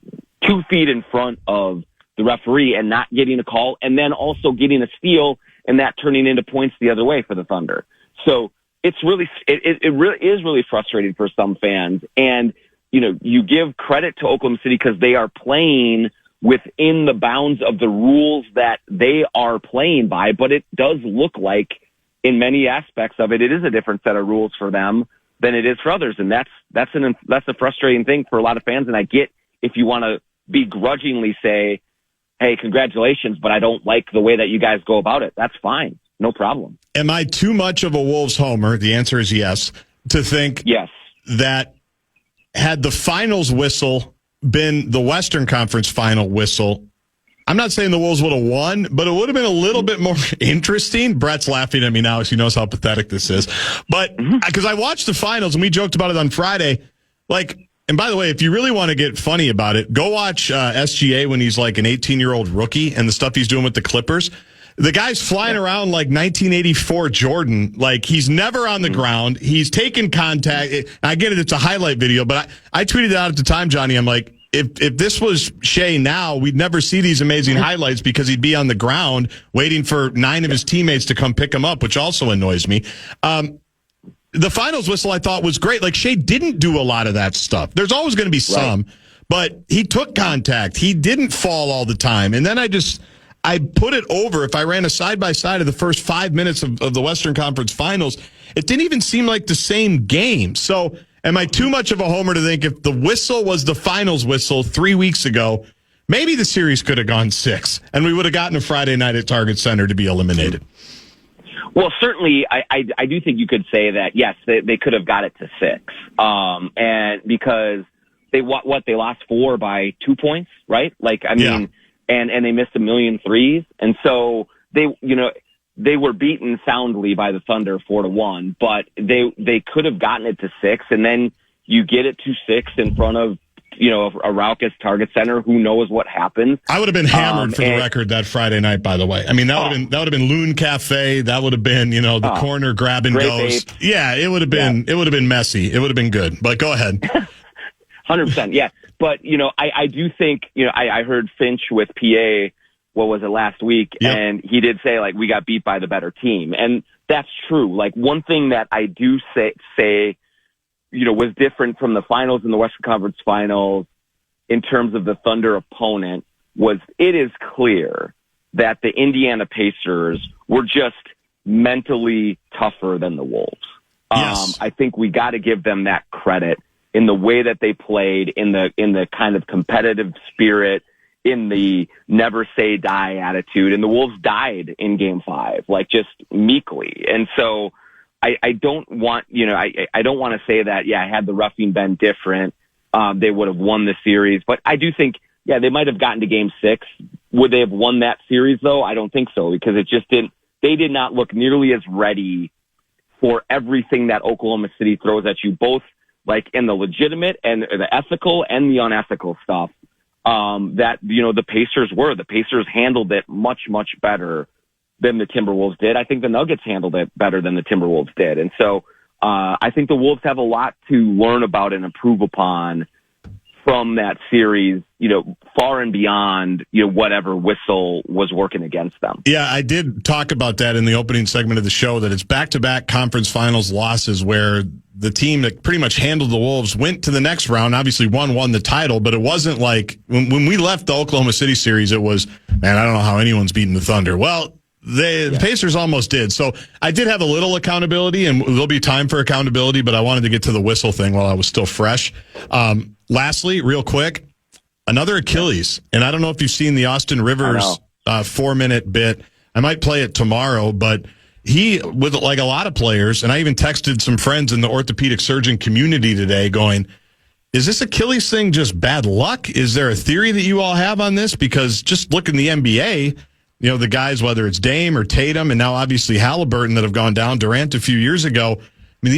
feet in front of the referee and not getting a call, and then also getting a steal and that turning into points the other way for the Thunder. So it really is really frustrating for some fans. And, you give credit to Oklahoma City because they are playing within the bounds of the rules that they are playing by, but it does look like in many aspects of it is a different set of rules for them than it is for others. And that's a frustrating thing for a lot of fans. And I get if you want to begrudgingly say, hey, congratulations, but I don't like the way that you guys go about it. That's fine. No problem. Am I too much of a Wolves homer? The answer is yes. To think yes, that had the finals whistle been the Western Conference final whistle, I'm not saying the Wolves would have won, but it would have been a little bit more interesting. Brett's laughing at me now as he knows how pathetic this is. But because I watched the finals and we joked about it on Friday, and by the way, if you really want to get funny about it, go watch SGA when he's like an 18-year-old rookie and the stuff he's doing with the Clippers. The guy's flying around like 1984 Jordan. Like, he's never on the ground. He's taking contact. I get it. It's a highlight video, but I tweeted it out at the time, Johnny. I'm like, if this was Shai now, we'd never see these amazing highlights because he'd be on the ground waiting for 9 of his teammates to come pick him up, which also annoys me. The finals whistle I thought was great. Like, Shai didn't do a lot of that stuff. There's always going to be some, but he took contact. He didn't fall all the time. And then I put it over. If I ran a side-by-side of the first 5 minutes of the Western Conference Finals, it didn't even seem like the same game. So am I too much of a homer to think if the whistle was the finals whistle 3 weeks ago, maybe the series could have gone 6, and we would have gotten a Friday night at Target Center to be eliminated? Well, certainly, I do think you could say that, yes, they could have got it to 6. And because they lost 4 by 2 points, right? Like, I mean, and they missed 1 million threes. And so they were beaten soundly by the Thunder 4-1, but they could have gotten it to 6. And then you get it to 6 in front of, a raucous Target Center. Who knows what happens? I would have been hammered for the record that Friday night, by the way. I mean, that would have been Loon Cafe. That would have been, the corner grab and goes. Yeah, it would have been messy. It would have been good. But go ahead. 100%. Yeah. But, I do think, I heard Finch with PA, what was it, last week, and he did say, like, we got beat by the better team. And that's true. Like, one thing that I do say, was different from the finals and the Western Conference Finals in terms of the Thunder opponent was it is clear that the Indiana Pacers were just mentally tougher than the Wolves. Yes. I think we got to give them that credit in the way that they played, in the kind of competitive spirit, in the never say die attitude. And the Wolves died in Game 5, like, just meekly. And so I don't want, I don't want to say that, had the roughing been different, they would have won the series. But I do think, they might have gotten to Game 6. Would they have won that series, though? I don't think so, because they did not look nearly as ready for everything that Oklahoma City throws at you, both like in the legitimate and the ethical and the unethical stuff. that, the Pacers were. The Pacers handled it much, much better than the Timberwolves did. I think the Nuggets handled it better than the Timberwolves did. And so I think the Wolves have a lot to learn about and improve upon from that series, far and beyond, whatever whistle was working against them. Yeah, I did talk about that in the opening segment of the show, that it's back-to-back conference finals losses where the team that pretty much handled the Wolves went to the next round. Obviously, one won the title, but it wasn't like when we left the Oklahoma City series, it was, man, I don't know how anyone's beating the Thunder. Well, the Pacers almost did. So I did have a little accountability, and there'll be time for accountability, but I wanted to get to the whistle thing while I was still fresh. Lastly, real quick, another Achilles. And I don't know if you've seen the Austin Rivers 4-minute bit. I might play it tomorrow, but he, with like a lot of players, and I even texted some friends in the orthopedic surgeon community today going, is this Achilles thing just bad luck? Is there a theory that you all have on this? Because just look in the NBA, the guys, whether it's Dame or Tatum, and now obviously Halliburton that have gone down, Durant a few years ago. I mean,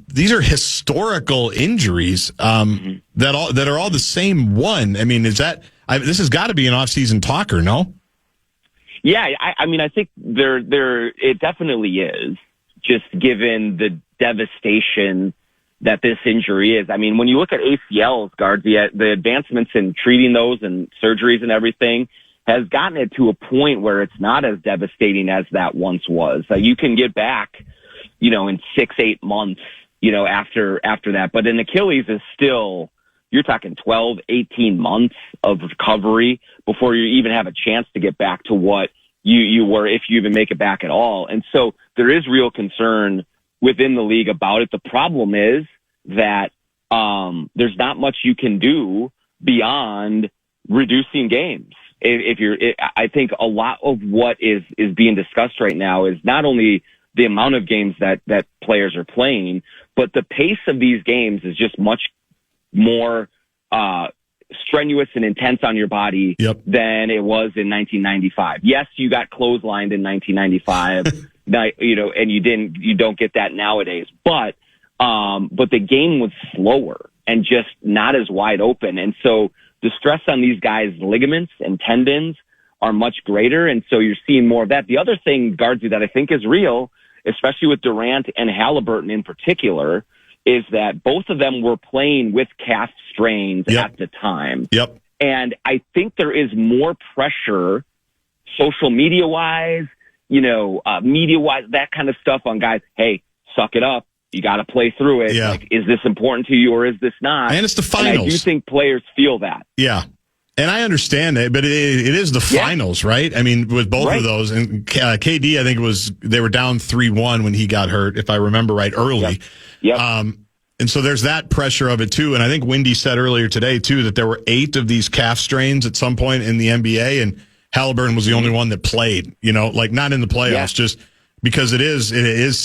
these are historical injuries that are all the same one. I mean, this has got to be an off-season talker, no? Yeah, I think it definitely is, just given the devastation that this injury is. I mean, when you look at ACLs, guards, the advancements in treating those and surgeries and everything has gotten it to a point where it's not as devastating as that once was. You can get back, in 6-8 months, after that. But an Achilles is still, you're talking 12, 18 months of recovery before you even have a chance to get back to what you were, if you even make it back at all. And so there is real concern within the league about it. The problem is that there's not much you can do beyond reducing games. I think a lot of what is being discussed right now is not only the amount of games that players are playing, but the pace of these games is just much more strenuous and intense on your body than it was in 1995. Yes, you got clotheslined in 1995, and you don't get that nowadays. But the game was slower and just not as wide open, and so the stress on these guys' ligaments and tendons are much greater, and so you're seeing more of that. The other thing, Guardsy, that I think is real, especially with Durant and Halliburton in particular, is that both of them were playing with calf strains at the time. Yep. And I think there is more pressure, social media-wise, media-wise, that kind of stuff on guys. Hey, suck it up. You got to play through it. Yeah. Like, is this important to you or is this not? And it's the finals. And I do think players feel that. Yeah. And I understand it, but it is the finals, right? I mean, with both of those, and KD, I think they were down 3-1 when he got hurt, if I remember right, early. Yep. And so there's that pressure of it too. And I think Wendy said earlier today too that there were 8 of these calf strains at some point in the NBA, and Halliburton was the only one that played. Like not in the playoffs, just because it is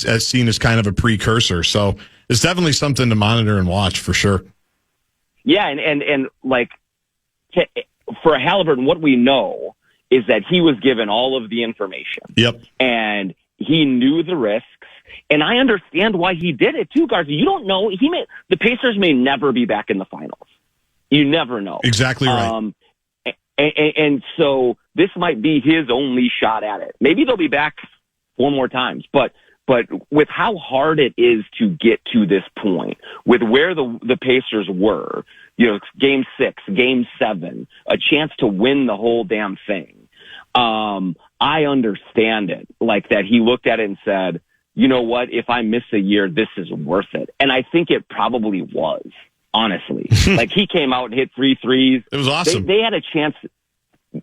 as seen as kind of a precursor. So it's definitely something to monitor and watch for sure. Yeah, and like. For Halliburton, what we know is that he was given all of the information. Yep. And he knew the risks. And I understand why he did it too, Garza. You don't know. The Pacers may never be back in the finals. You never know. Exactly right. And so this might be his only shot at it. Maybe they'll be back 4 more times. But with how hard it is to get to this point, with where the Pacers were, game 6, game 7, a chance to win the whole damn thing. I understand it, like that he looked at it and said, you know what, if I miss a year, this is worth it. And I think it probably was, honestly. Like he came out and hit 3 threes. It was awesome. They had a chance.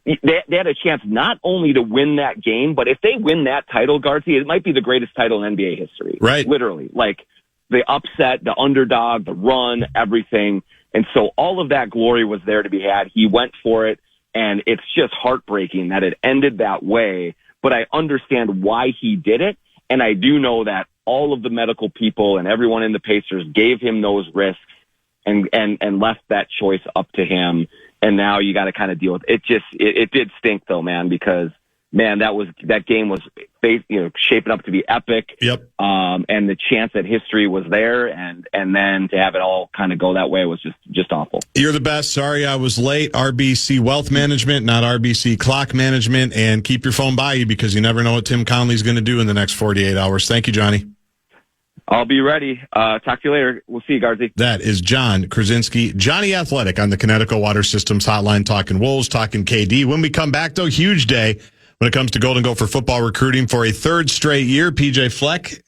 They had a chance not only to win that game, but if they win that title, Garcia, it might be the greatest title in NBA history. Right. Literally. Like the upset, the underdog, the run, everything. And so all of that glory was there to be had. He went for it, and it's just heartbreaking that it ended that way. But I understand why he did it, and I do know that all of the medical people and everyone in the Pacers gave him those risks and left that choice up to him. And now you got to kind of deal with it. It did stink though, man, because man, that game was shaping up to be epic. Yep. And the chance that history was there, and then to have it all kind of go that way was just awful. You're the best. Sorry I was late. RBC Wealth Management, not RBC Clock Management. And keep your phone by you because you never know what Tim Conley's going to do in the next 48 hours. Thank you, Johnny. I'll be ready. Talk to you later. We'll see you, Garzi. That is John Krasinski, Johnny Athletic on the Connecticut Water Systems Hotline, talking Wolves, talking KD. When we come back, though, huge day when it comes to Golden Gopher football recruiting for a third straight year. PJ Fleck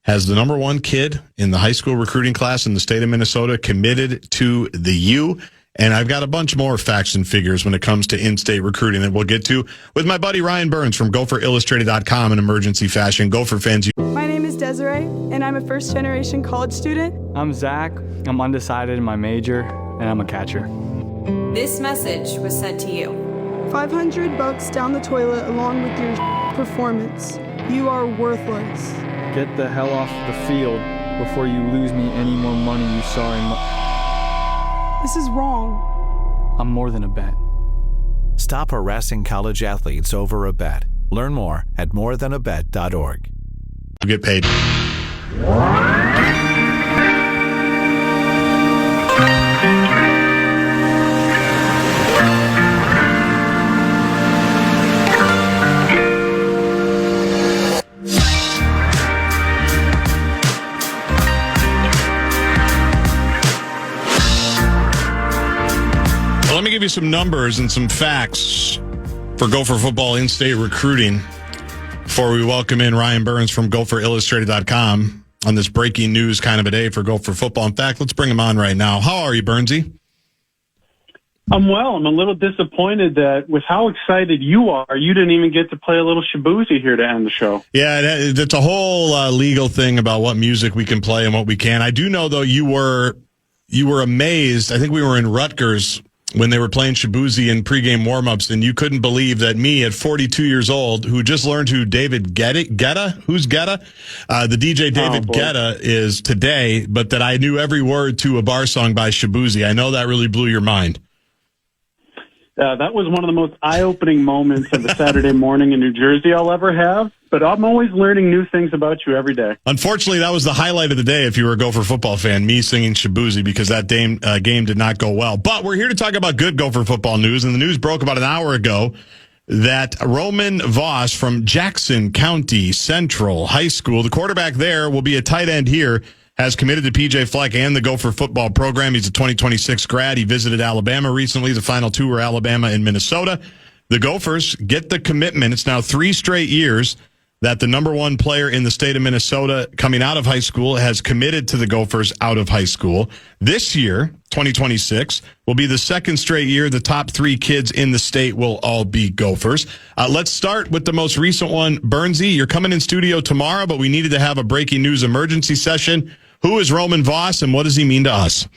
has the number one kid in the high school recruiting class in the state of Minnesota committed to the U. And I've got a bunch more facts and figures when it comes to in-state recruiting that we'll get to with my buddy Ryan Burns from GopherIllustrated.com in emergency fashion. Gopher fans. My name is Desiree, and I'm a first-generation college student. I'm Zach. I'm undecided in my major, and I'm a catcher. This message was sent to you. $500 down the toilet along with your performance. You are worthless. Get the hell off the field before you lose me any more money you saw in This is wrong. I'm more than a bet. Stop harassing college athletes over a bet. Learn more at morethanabet.org. Get paid. Let me give you some numbers and some facts for Gopher football in-state recruiting before we welcome in Ryan Burns from GopherIllustrated.com on this breaking news kind of a day for Gopher football. In fact, let's bring him on right now. How are you, Burnsy? I'm well. I'm a little disappointed that with how excited you are, you didn't even get to play a little Shabuzi here to end the show. Yeah, it's a whole legal thing about what music we can play and what we can. I do know, though, you were amazed. I think we were in Rutgers when they were playing Shabuzi in pregame warmups, and you couldn't believe that me at 42 years old, who just learned who David Guetta, who's Guetta? The DJ David Guetta is today, but that I knew every word to a bar song by Shabuzi. I know that really blew your mind. That was one of the most eye-opening moments of a Saturday morning in New Jersey I'll ever have, but I'm always learning new things about you every day. Unfortunately, that was the highlight of the day if you were a Gopher football fan, me singing Shabuzi, because that game did not go well. But we're here to talk about good Gopher football news, and the news broke about an hour ago that Roman Voss from Jackson County Central High School, the quarterback there, will be a tight end here, has committed to PJ Fleck and the Gopher football program. He's a 2026 grad. He visited Alabama recently. The final two were Alabama and Minnesota. The Gophers get the commitment. It's now 3 straight years that the number one player in the state of Minnesota coming out of high school has committed to the Gophers out of high school. This year, 2026, will be the 2nd straight year the top 3 kids in the state will all be Gophers. Let's start with the most recent one. Burnsy, you're coming in studio tomorrow, but we needed to have a breaking news emergency session. Who is Roman Voss, and what does he mean to us?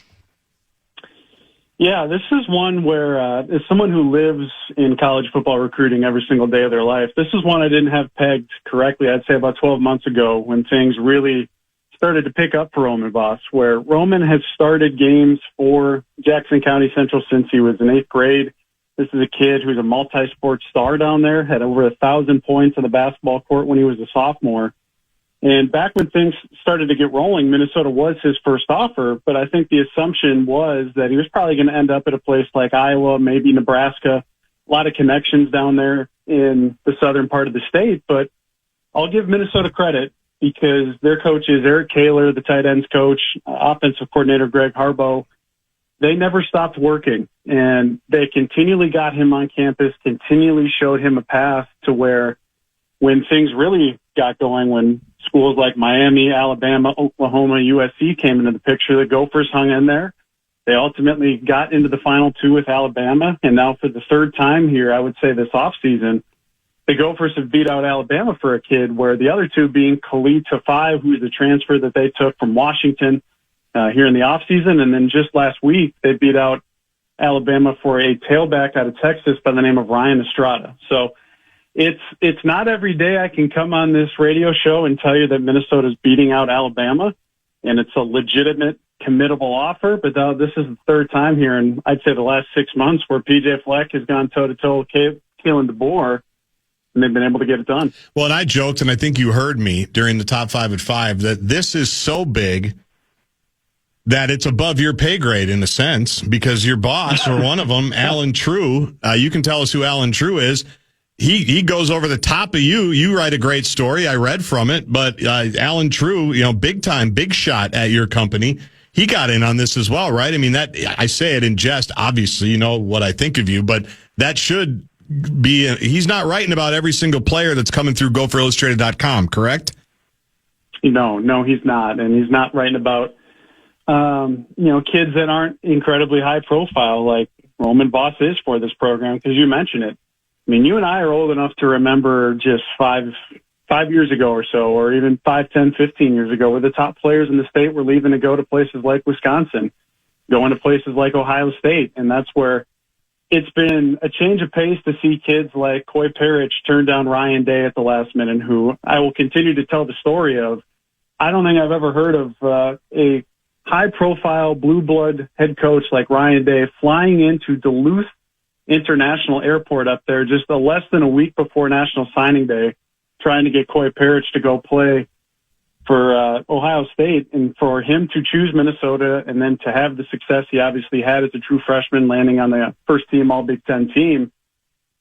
Yeah, this is one where, as someone who lives in college football recruiting every single day of their life, this is one I didn't have pegged correctly, I'd say about 12 months ago, when things really started to pick up for Roman Voss, where Roman has started games for Jackson County Central since he was in 8th grade. This is a kid who's a multi-sport star down there, had over 1,000 points on the basketball court when he was a sophomore. And back when things started to get rolling, Minnesota was his first offer, but I think the assumption was that he was probably going to end up at a place like Iowa, maybe Nebraska, a lot of connections down there in the southern part of the state. But I'll give Minnesota credit because their coach is Eric Kaler, the tight ends coach, offensive coordinator Greg Harbaugh. They never stopped working, and they continually got him on campus, continually showed him a path to where when things really got going, when schools like Miami, Alabama, Oklahoma, USC came into the picture, the Gophers hung in there. They ultimately got into the final 2 with Alabama, and now for the 3rd time here, I would say this offseason, the Gophers have beat out Alabama for a kid, where the other 2 being Khalid Tafai, who's the transfer that they took from Washington here in the offseason, and then just last week they beat out Alabama for a tailback out of Texas by the name of Ryan Estrada. So it's not every day I can come on this radio show and tell you that Minnesota's beating out Alabama, and it's a legitimate, committable offer. But this is the 3rd time here, and I'd say the last 6 months, where PJ Fleck has gone toe-to-toe with Kalen DeBoer. and they've been able to get it done. Well, and I joked, and I think you heard me during the top 5 at 5, that this is so big that it's above your pay grade in a sense, because your boss, or one of them, Alan True, you can tell us who Alan True is. He goes over the top of you. You write a great story. I read from it, but Alan True, big time, big shot at your company. He got in on this as well, right? I mean, that I say it in jest. Obviously, you know what I think of you, but that should be. He's not writing about every single player that's coming through GopherIllustrated.com, correct? No, he's not, and he's not writing about kids that aren't incredibly high profile like Roman Voss is for this program, because you mentioned it. I mean, you and I are old enough to remember just five years ago or so, or even 5, 10, 15 years ago, where the top players in the state were leaving to go to places like Wisconsin, going to places like Ohio State. And that's where it's been a change of pace to see kids like Coy Parrish turn down Ryan Day at the last minute, who I will continue to tell the story of. I don't think I've ever heard of a high-profile blue blood head coach like Ryan Day flying into Duluth International Airport up there just less than a week before National Signing Day, trying to get Coy Parrish to go play for Ohio State, and for him to choose Minnesota and then to have the success he obviously had as a true freshman, landing on the first team All Big Ten team.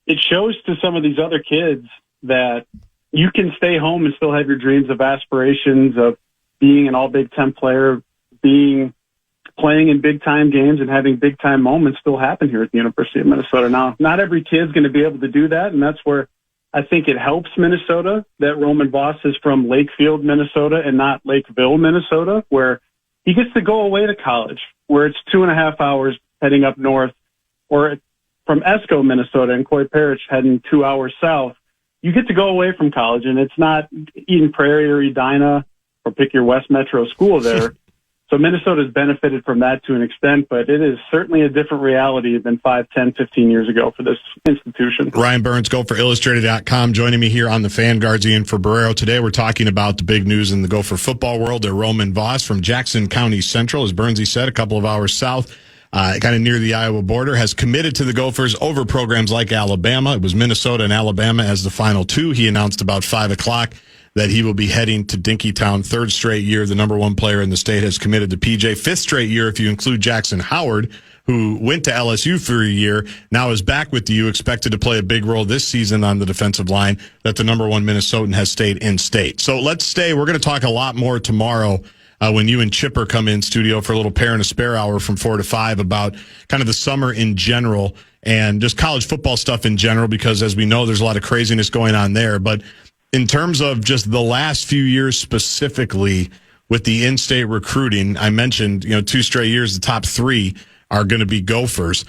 It shows to some of these other kids that you can stay home and still have your dreams of aspirations of being an All Big Ten player, playing in big-time games and having big-time moments still happen here at the University of Minnesota. Now, not every kid's going to be able to do that, and that's where I think it helps Minnesota that Roman Voss is from Lakefield, Minnesota, and not Lakeville, Minnesota, where he gets to go away to college, where it's 2.5 hours heading up north, or from Esco, Minnesota, and Coy Parrish heading 2 hours south. You get to go away from college, and it's not Eden Prairie or Edina, or pick your West Metro school there. So Minnesota's benefited from that to an extent, but it is certainly a different reality than 5, 10, 15 years ago for this institution. Ryan Burns, GopherIllustrated.com, joining me here on the Fan Guardian for Barreiro. Today we're talking about the big news in the Gopher football world. Roman Voss from Jackson County Central, as Burnsy said, a couple of hours south, kind of near the Iowa border, has committed to the Gophers over programs like Alabama. It was Minnesota and Alabama as the final two. He announced about 5 o'clock that he will be heading to Dinkytown. 3rd straight year, the number 1 player in the state has committed to PJ. 5th straight year, if you include Jackson Howard, who went to LSU for a year, now is back with you, expected to play a big role this season on the defensive line, that the number 1 Minnesotan has stayed in state. So let's stay. We're going to talk a lot more tomorrow when you and Chipper come in studio for a little pair and a spare hour from 4 to 5 about kind of the summer in general and just college football stuff in general, because as we know, there's a lot of craziness going on there. But in terms of just the last few years specifically with the in-state recruiting, I mentioned, 2 straight years, the top 3 are going to be Gophers.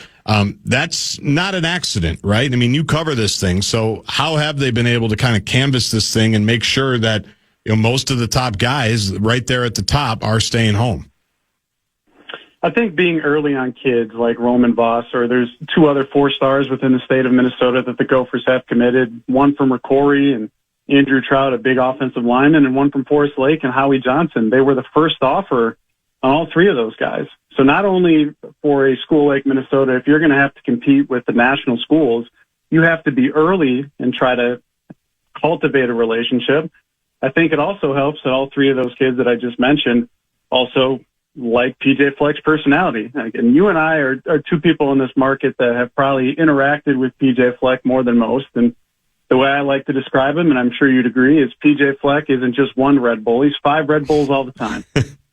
That's not an accident, right? I mean, you cover this thing. So how have they been able to kind of canvas this thing and make sure that most of the top guys right there at the top are staying home? I think being early on kids like Roman Voss, or there's 2 other 4-stars within the state of Minnesota that the Gophers have committed, one from Ricori and Andrew Trout, a big offensive lineman, and one from Forest Lake and Howie Johnson. They were the first offer on all 3 of those guys. So not only for a school like Minnesota, if you're going to have to compete with the national schools, you have to be early and try to cultivate a relationship. I think it also helps that all 3 of those kids that I just mentioned also like PJ Fleck's personality. And you and I are 2 people in this market that have probably interacted with PJ Fleck more than most. And the way I like to describe him, and I'm sure you'd agree, is PJ Fleck isn't just 1 Red Bull. He's 5 Red Bulls all the time.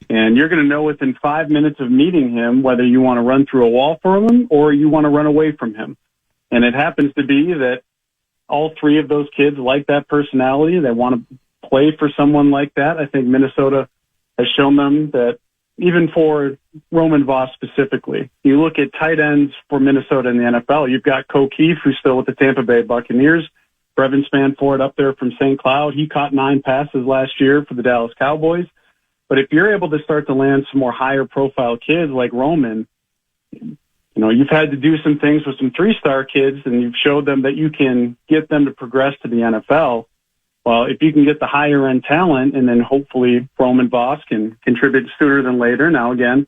And you're going to know within 5 minutes of meeting him whether you want to run through a wall for him or you want to run away from him. And it happens to be that all 3 of those kids like that personality. They want to play for someone like that. I think Minnesota has shown them that, even for Roman Voss specifically. You look at tight ends for Minnesota in the NFL. You've got O'Keefe, who's still with the Tampa Bay Buccaneers. Brevin Spanford up there from St. Cloud. He caught 9 passes last year for the Dallas Cowboys. But if you're able to start to land some more higher profile kids like Roman, you've had to do some things with some 3-star kids, and you've showed them that you can get them to progress to the NFL. Well, if you can get the higher end talent, and then hopefully Roman Voss can contribute sooner than later. Now, again,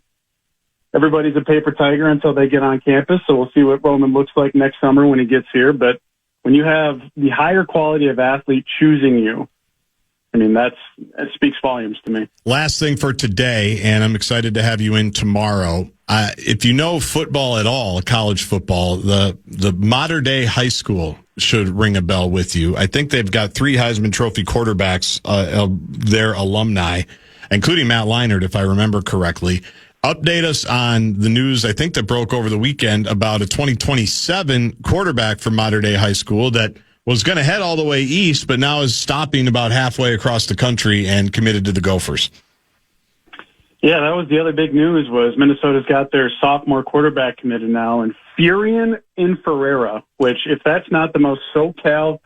everybody's a paper tiger until they get on campus, so we'll see what Roman looks like next summer when he gets here. But when you have the higher quality of athlete choosing you, I mean, that speaks volumes to me. Last thing for today, and I'm excited to have you in tomorrow. If you know football at all, college football, the modern day high school should ring a bell with you. I think they've got 3 Heisman Trophy quarterbacks, their alumni, including Matt Leinart, if I remember correctly. Update us on the news, I think, that broke over the weekend about a 2027 quarterback from modern day high school that was going to head all the way east, but now is stopping about halfway across the country and committed to the Gophers. Yeah, that was the other big news was Minnesota's got their sophomore quarterback committed now, and Furian Ferreira, which if that's not the most SoCal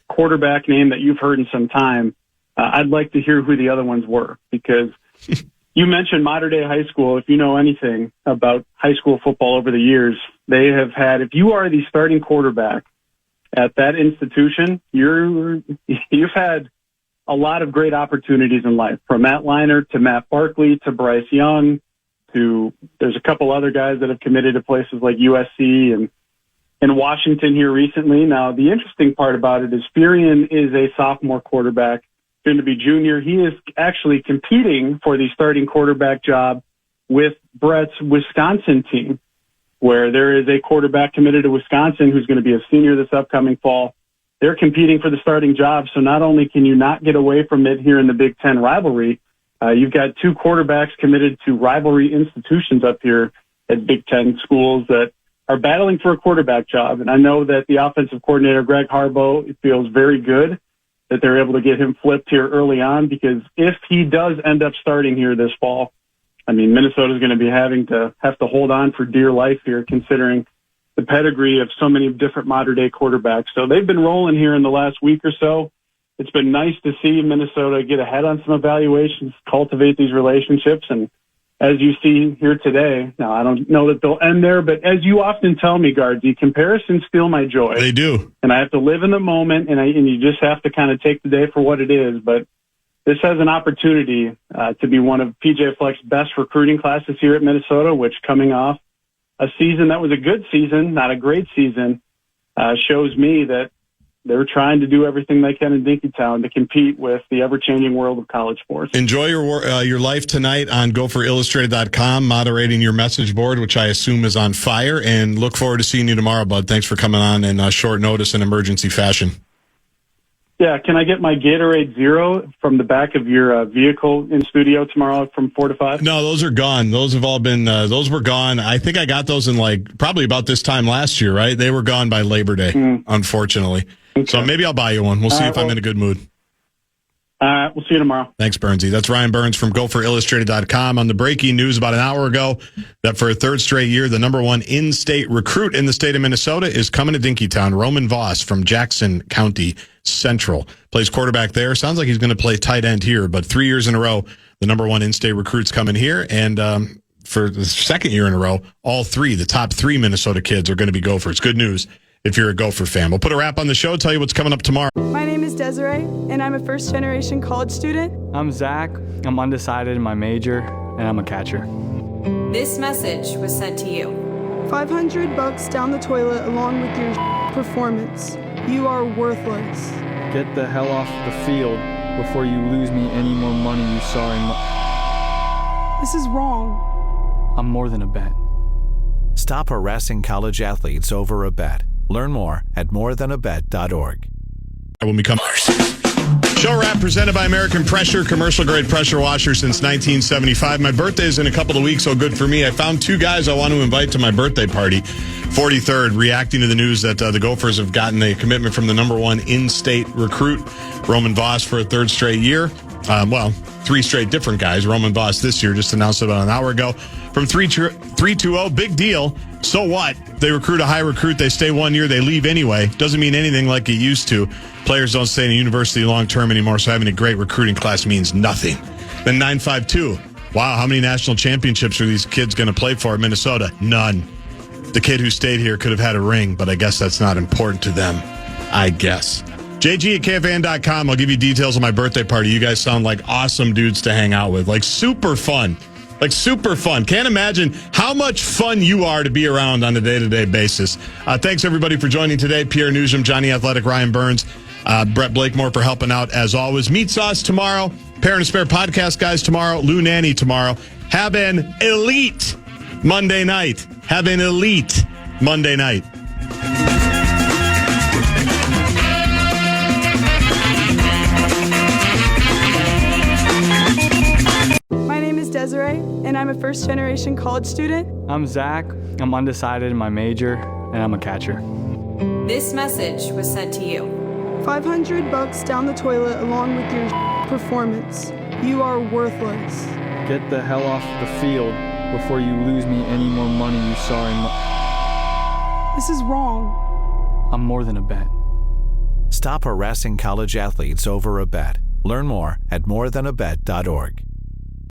quarterback name that you've heard in some time, I'd like to hear who the other ones were, because you mentioned modern day high school. If you know anything about high school football over the years, they have had, if you are the starting quarterback at that institution, you've had a lot of great opportunities in life, from Matt Leinart to Matt Barkley to Bryce Young to there's a couple other guys that have committed to places like USC and Washington here recently. Now, the interesting part about it is Furian is a sophomore quarterback, soon to be junior. He is actually competing for the starting quarterback job with Brett's Wisconsin team, where there is a quarterback committed to Wisconsin who's going to be a senior this upcoming fall. They're competing for the starting job, so not only can you not get away from it here in the Big Ten rivalry, you've got 2 quarterbacks committed to rivalry institutions up here at Big Ten schools that are battling for a quarterback job. And I know that the offensive coordinator, Greg Harbaugh, feels very good that they're able to get him flipped here early on, because if he does end up starting here this fall, I mean, Minnesota's going to be have to hold on for dear life here, considering the pedigree of so many different modern-day quarterbacks. So they've been rolling here in the last week or so. It's been nice to see Minnesota get ahead on some evaluations, cultivate these relationships, and as you see here today, now I don't know that they'll end there, but as you often tell me, Guardsy, comparisons steal my joy. They do. And I have to live in the moment, and you just have to kind of take the day for what it is. But this has an opportunity to be one of PJ Fleck's best recruiting classes here at Minnesota, which coming off a season that was a good season, not a great season, shows me that they're trying to do everything they can in Dinkytown to compete with the ever-changing world of college sports. Enjoy your life tonight on GopherIllustrated.com, moderating your message board, which I assume is on fire, and look forward to seeing you tomorrow, bud. Thanks for coming on in short notice and emergency fashion. Yeah, can I get my Gatorade Zero from the back of your vehicle in studio tomorrow from 4 to 5? No, those are gone. Those have all been, those were gone. I think I got those in probably about this time last year, right? They were gone by Labor Day, unfortunately. Okay. So maybe I'll buy you one. We'll see if I'm in a good mood. All right, we'll see you tomorrow. Thanks, Bernsey. That's Ryan Burns from GopherIllustrated.com on the breaking news about an hour ago that for a 3rd straight year, the #1 in-state recruit in the state of Minnesota is coming to Dinkytown. Roman Voss from Jackson County Central plays quarterback there. Sounds like he's going to play tight end here, but 3 years in a row, the #1 in-state recruit's coming here. And for the 2nd year in a row, all 3, the top 3 Minnesota kids are going to be Gophers. Good news if you're a Gopher fan. We'll put a wrap on the show, tell you what's coming up tomorrow. My name is Desiree, and I'm a first-generation college student. I'm Zach. I'm undecided in my major, and I'm a catcher. This message was sent to you. $500 down the toilet along with your performance. You are worthless. Get the hell off the field before you lose me any more money you saw in This is wrong. I'm more than a bet. Stop harassing college athletes over a bet. Learn more at morethanabet.org. When we come, show wrap presented by American Pressure, commercial grade pressure washer since 1975. My birthday is in a couple of weeks, so good for me. I found 2 guys I want to invite to my birthday party. 43rd, reacting to the news that the Gophers have gotten a commitment from the #1 in-state recruit, Roman Voss, for a 3rd straight year. 3 straight different guys. Roman Voss this year just announced it about an hour ago. From 320, big deal. So what? They recruit a high recruit. They stay 1 year. They leave anyway. Doesn't mean anything like it used to. Players don't stay in a university long term anymore, so having a great recruiting class means nothing. Then 952. Wow, how many national championships are these kids going to play for at Minnesota? None. The kid who stayed here could have had a ring, but I guess that's not important to them. I guess. JG at KFAN.com. I'll give you details on my birthday party. You guys sound like awesome dudes to hang out with. Like super fun. Like super fun. Can't imagine how much fun you are to be around on a day-to-day basis. Thanks, everybody, for joining today. Pierre Newsom, Johnny Athletic, Ryan Burns, Brett Blakemore for helping out as always. Meat Sauce tomorrow. Parent and Spare podcast guys tomorrow. Lou Nanny tomorrow. Have an elite Monday night. Have an elite Monday night. My name is Desiree, and I'm a first-generation college student. I'm Zach. I'm undecided in my major, and I'm a catcher. This message was sent to you. $500 down the toilet along with your performance. You are worthless. Get the hell off the field before you lose me any more money you saw in This is wrong. I'm more than a bet. Stop harassing college athletes over a bet. Learn more at morethanabet.org.